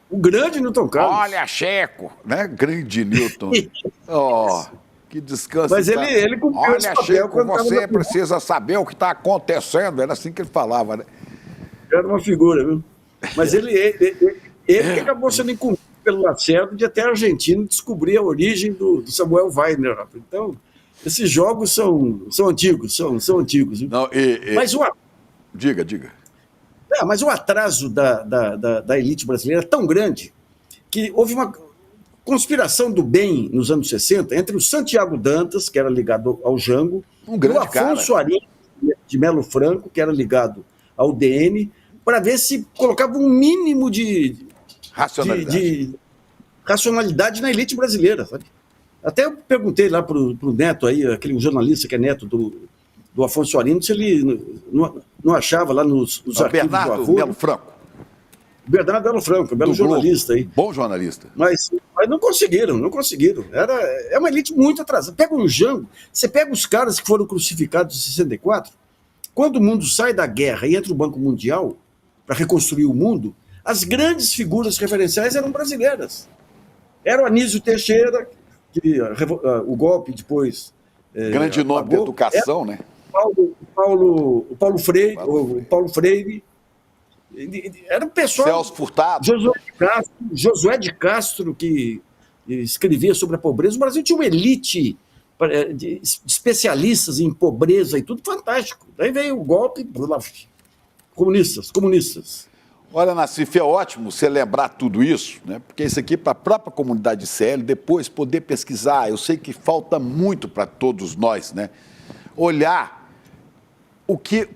O grande Newton Carlos. Olha, Checo, né? Grande Newton. Que descanso. Mas ele cumpriu esse papel. Checo, você precisa saber o que está acontecendo. Era assim que ele falava, né? Era uma figura, viu? Mas ele acabou sendo incumbido pelo Lacerda de até a Argentina descobrir a origem do Samuel Weiner. Então, esses jogos são antigos, são antigos. Viu? Não, Mas Diga. Mas o atraso da elite brasileira é tão grande que houve uma conspiração do bem nos anos 60 entre o Santiago Dantas, que era ligado ao Jango, e o Afonso Arinos de Melo Franco, que era ligado ao DN, para ver se colocava um mínimo de racionalidade na elite brasileira. Sabe? Até eu perguntei lá para o Neto, aí, aquele jornalista que é neto do Afonso Arinos, se ele não achava lá nos arquivos Bernardo do avô. Melo Franco. Bernardo Melo Franco, belo jornalista aí. Bom jornalista. Mas não conseguiram. É uma elite muito atrasada. Pega o Jango, você pega os caras que foram crucificados em 64, quando o mundo sai da guerra e entra o Banco Mundial para reconstruir o mundo, as grandes figuras referenciais eram brasileiras. Era o Anísio Teixeira, que o golpe depois... grande nome da educação, né? O Paulo Freire. Era um pessoal... Celso Furtado. Josué de Castro, que escrevia sobre a pobreza. O Brasil tinha uma elite de especialistas em pobreza e tudo fantástico. Daí veio o golpe, comunistas. Olha, Nassif, é ótimo você lembrar tudo isso, né? Porque isso aqui, para a própria comunidade CL, depois poder pesquisar. Eu sei que falta muito para todos nós, né? Olhar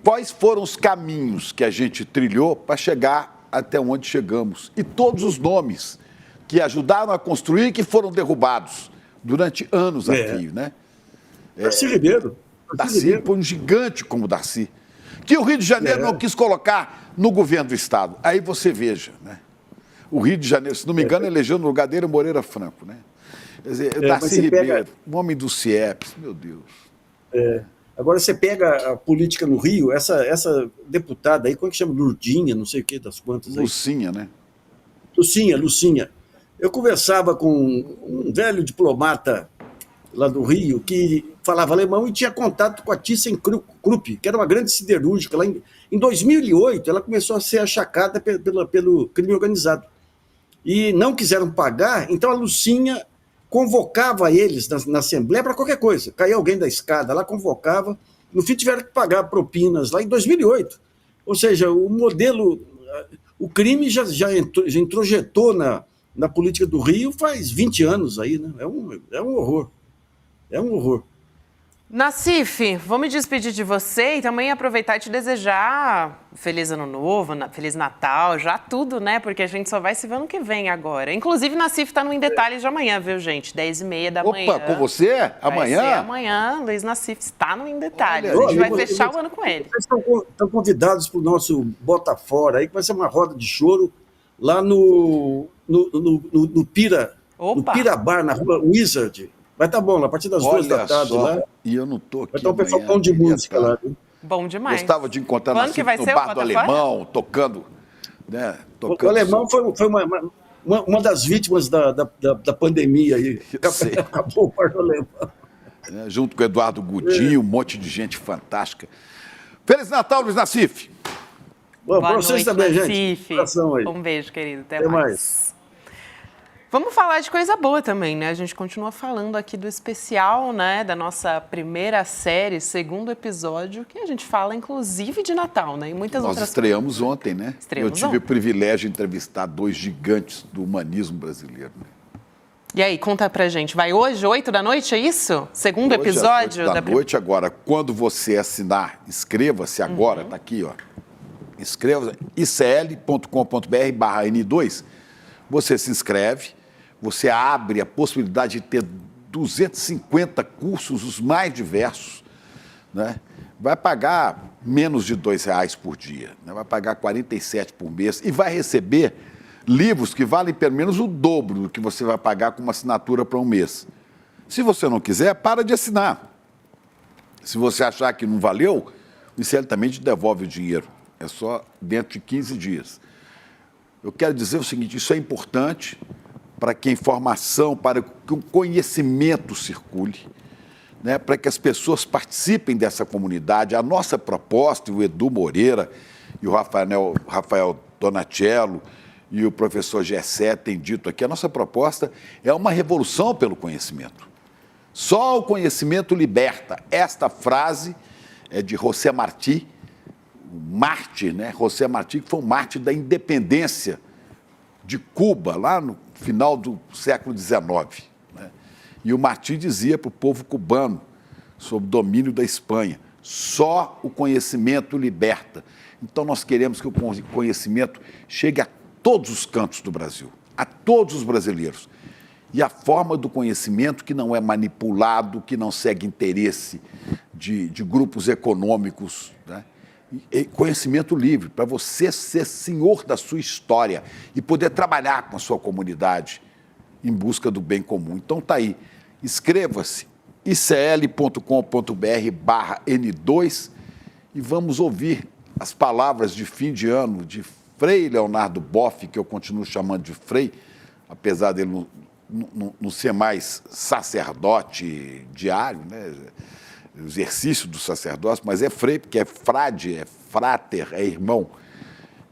quais foram os caminhos que a gente trilhou para chegar até onde chegamos. E todos os nomes que ajudaram a construir e que foram derrubados durante anos aqui, né? Darcy Ribeiro. Darcy foi um gigante como Darcy, que o Rio de Janeiro não quis colocar no governo do Estado. Aí você veja, né? O Rio de Janeiro, se não me engano, elegeu no lugar dele Moreira Franco, né? Quer dizer, Darcy Ribeiro, o homem do CIEPS, meu Deus. Agora você pega a política no Rio, essa deputada aí, como é que chama? Lurdinha, não sei o que, das quantas aí. Lucinha, né? Lucinha. Eu conversava com um velho diplomata lá do Rio, que falava alemão e tinha contato com a ThyssenKrupp, que era uma grande siderúrgica. Lá em 2008, ela começou a ser achacada pelo crime organizado. E não quiseram pagar, então a Lucinha convocava eles na Assembleia para qualquer coisa. Caía alguém da escada lá, convocava. No fim, tiveram que pagar propinas lá em 2008. Ou seja, o modelo, o crime já introjetou na política do Rio faz 20 anos aí, né? É um horror. É um horror. Nassif, vou me despedir de você e também aproveitar e te desejar Feliz Ano Novo, Feliz Natal, já tudo, né? Porque a gente só vai se ver ano que vem agora. Inclusive, Nassif está no Em Detalhes de amanhã, viu, gente? 10h30 da manhã. Opa, com você? Amanhã? Vai ser amanhã, Luiz Nassif está no Em Detalhes. A gente vai fechar o ano com ele. Vocês estão convidados para o nosso Bota Fora aí, que vai ser uma roda de choro lá no Pirabar, na rua Wizard. Vai estar bom, a partir das 2 da tarde lá. E eu não estou aqui. Vai estar um pessoal bom de música lá. Bom demais. Gostava de encontrar no Bar do Alemão, tocando né, O alemão foi uma das vítimas da pandemia aí. Eu sei. Acabou o parto alemão. Junto com o Eduardo Godinho, um monte de gente fantástica. Feliz Natal, Luiz Nassif! Bom, Boa pra vocês noite, também, Nassif. gente. Aí. Um beijo, querido. Até mais. mais. Vamos falar de coisa boa também, né? A gente continua falando aqui do especial, né? Da nossa primeira série, segundo episódio, que a gente fala, inclusive, de Natal, né? E muitas Nós outras estreamos coisas. ontem, né? Estreamos Eu tive ontem. o privilégio de entrevistar 2 gigantes do humanismo brasileiro. Né? E aí, conta pra gente. Vai hoje, 8 da noite, é isso? Segundo Hoje, episódio? às 8 da noite, agora, quando você assinar, inscreva-se agora, tá aqui, ó. Inscreva-se, icl.com.br/N2. Você se inscreve, você abre a possibilidade de ter 250 cursos, os mais diversos, né? Vai pagar menos de R$2 por dia, né? Vai pagar 47 por mês e vai receber livros que valem pelo menos o dobro do que você vai pagar com uma assinatura para um mês. Se você não quiser, para de assinar. Se você achar que não valeu, o ICL também te devolve o dinheiro. É só dentro de 15 dias. Eu quero dizer o seguinte, isso é importante para que a informação, para que o conhecimento circule, né, para que as pessoas participem dessa comunidade. A nossa proposta, o Edu Moreira e o Rafael Donatello e o professor Gessé têm dito aqui, a nossa proposta é uma revolução pelo conhecimento. Só o conhecimento liberta. Esta frase é de José Martí, mártir, né? José Martí, que foi um mártir da independência de Cuba, lá no final do século XIX. Né? E o Martí dizia para o povo cubano, sob domínio da Espanha, só o conhecimento liberta. Então, nós queremos que o conhecimento chegue a todos os cantos do Brasil, a todos os brasileiros. E a forma do conhecimento que não é manipulado, que não segue interesse de grupos econômicos, né? E conhecimento livre, para você ser senhor da sua história e poder trabalhar com a sua comunidade em busca do bem comum. Então está aí, inscreva-se, icl.com.br/N2 e vamos ouvir as palavras de fim de ano de Frei Leonardo Boff, que eu continuo chamando de Frei, apesar dele não ser mais sacerdote diário, né? O exercício do sacerdócio, mas é Frei, porque é frade, é frater, é irmão.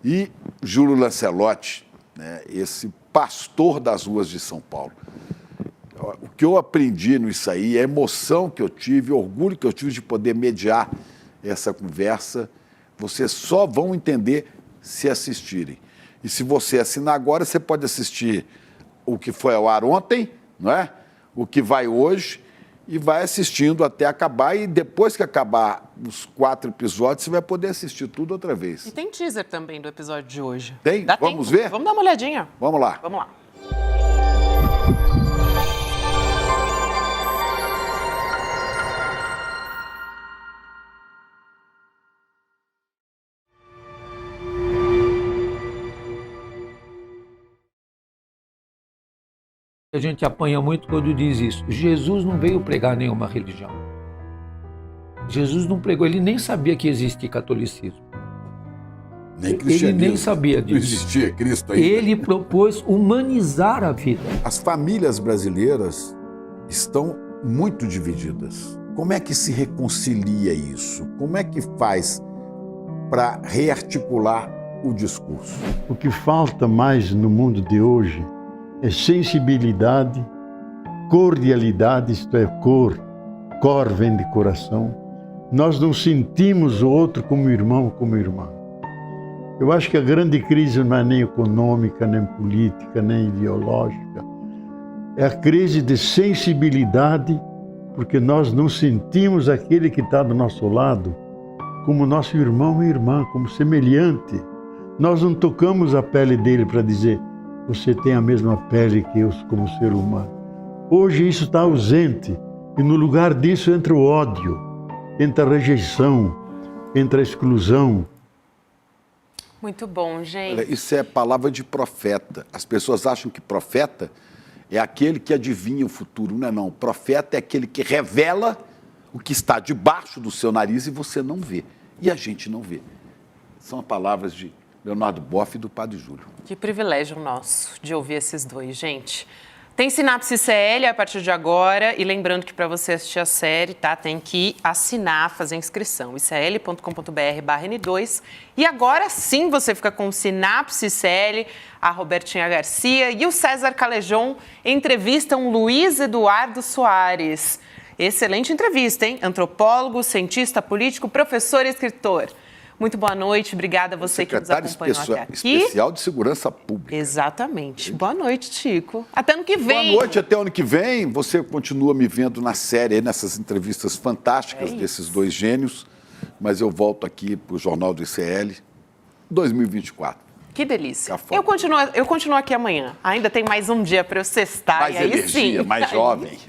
E Júlio Lancelotti, né? Esse pastor das ruas de São Paulo. O que eu aprendi nisso aí, a emoção que eu tive, o orgulho que eu tive de poder mediar essa conversa, vocês só vão entender se assistirem. E se você assinar agora, você pode assistir o que foi ao ar ontem, não é? O que vai hoje, e vai assistindo até acabar. E depois que acabar os 4 episódios, você vai poder assistir tudo outra vez. E tem teaser também do episódio de hoje. Tem? Dá Vamos tempo? ver? Vamos dar uma olhadinha. Vamos lá. Vamos lá. A gente apanha muito quando diz isso. Jesus não veio pregar nenhuma religião. Jesus não pregou, ele nem sabia que existe catolicismo. Nem Ele nem sabia disso. Não existia Cristo ainda. Ele propôs humanizar a vida. As famílias brasileiras estão muito divididas. Como é que se reconcilia isso? Como é que faz para rearticular o discurso? O que falta mais no mundo de hoje é sensibilidade, cordialidade, isto é, cor vem de coração. Nós não sentimos o outro como irmão, como irmã. Eu acho que a grande crise não é nem econômica, nem política, nem ideológica. É a crise de sensibilidade, porque nós não sentimos aquele que está do nosso lado como nosso irmão e irmã, como semelhante. Nós não tocamos a pele dele para dizer: você tem a mesma pele que eu como ser humano. Hoje isso está ausente e no lugar disso entra o ódio, entra a rejeição, entra a exclusão. Muito bom, gente. Olha, isso é palavra de profeta. As pessoas acham que profeta é aquele que adivinha o futuro. Não é não. Profeta é aquele que revela o que está debaixo do seu nariz e você não vê. E a gente não vê. São palavras de Leonardo Boff e do Padre Júlio. Que privilégio nosso de ouvir esses dois, gente. Tem Sinapse CL a partir de agora, e lembrando que para você assistir a série, tá, tem que assinar, fazer inscrição, icl.com.br/N2. E agora sim você fica com o Sinapse CL, a Robertinha Garcia e o César Calejon entrevistam Luiz Eduardo Soares. Excelente entrevista, hein? Antropólogo, cientista político, professor e escritor. Muito boa noite, obrigada a você que nos acompanhou até aqui. Especial de Segurança Pública. Exatamente. Boa noite, Chico. Até ano que vem. Boa noite, até ano que vem. Você continua me vendo na série, nessas entrevistas fantásticas desses dois gênios, mas eu volto aqui para o Jornal do ICL 2024. Que delícia. Eu continuo aqui amanhã. Ainda tem mais um dia para eu sextar. Mais e aí energia, sim. mais jovem.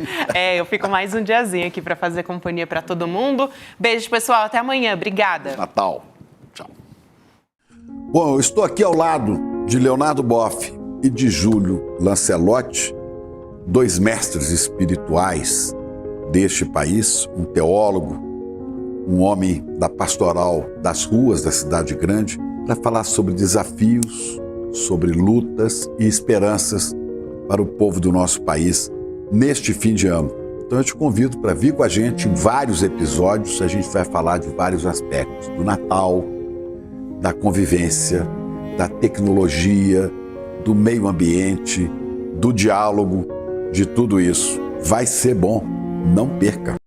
Eu fico mais um diazinho aqui para fazer companhia para todo mundo. Beijo, pessoal. Até amanhã. Obrigada. Natal. Tchau. Bom, eu estou aqui ao lado de Leonardo Boff e de Júlio Lancelotti, dois mestres espirituais deste país, um teólogo, um homem da pastoral das ruas da cidade grande, para falar sobre desafios, sobre lutas e esperanças para o povo do nosso país neste fim de ano. Então eu te convido para vir com a gente em vários episódios. A gente vai falar de vários aspectos do Natal, da convivência, da tecnologia, do meio ambiente, do diálogo, de tudo isso. Vai ser bom, não perca!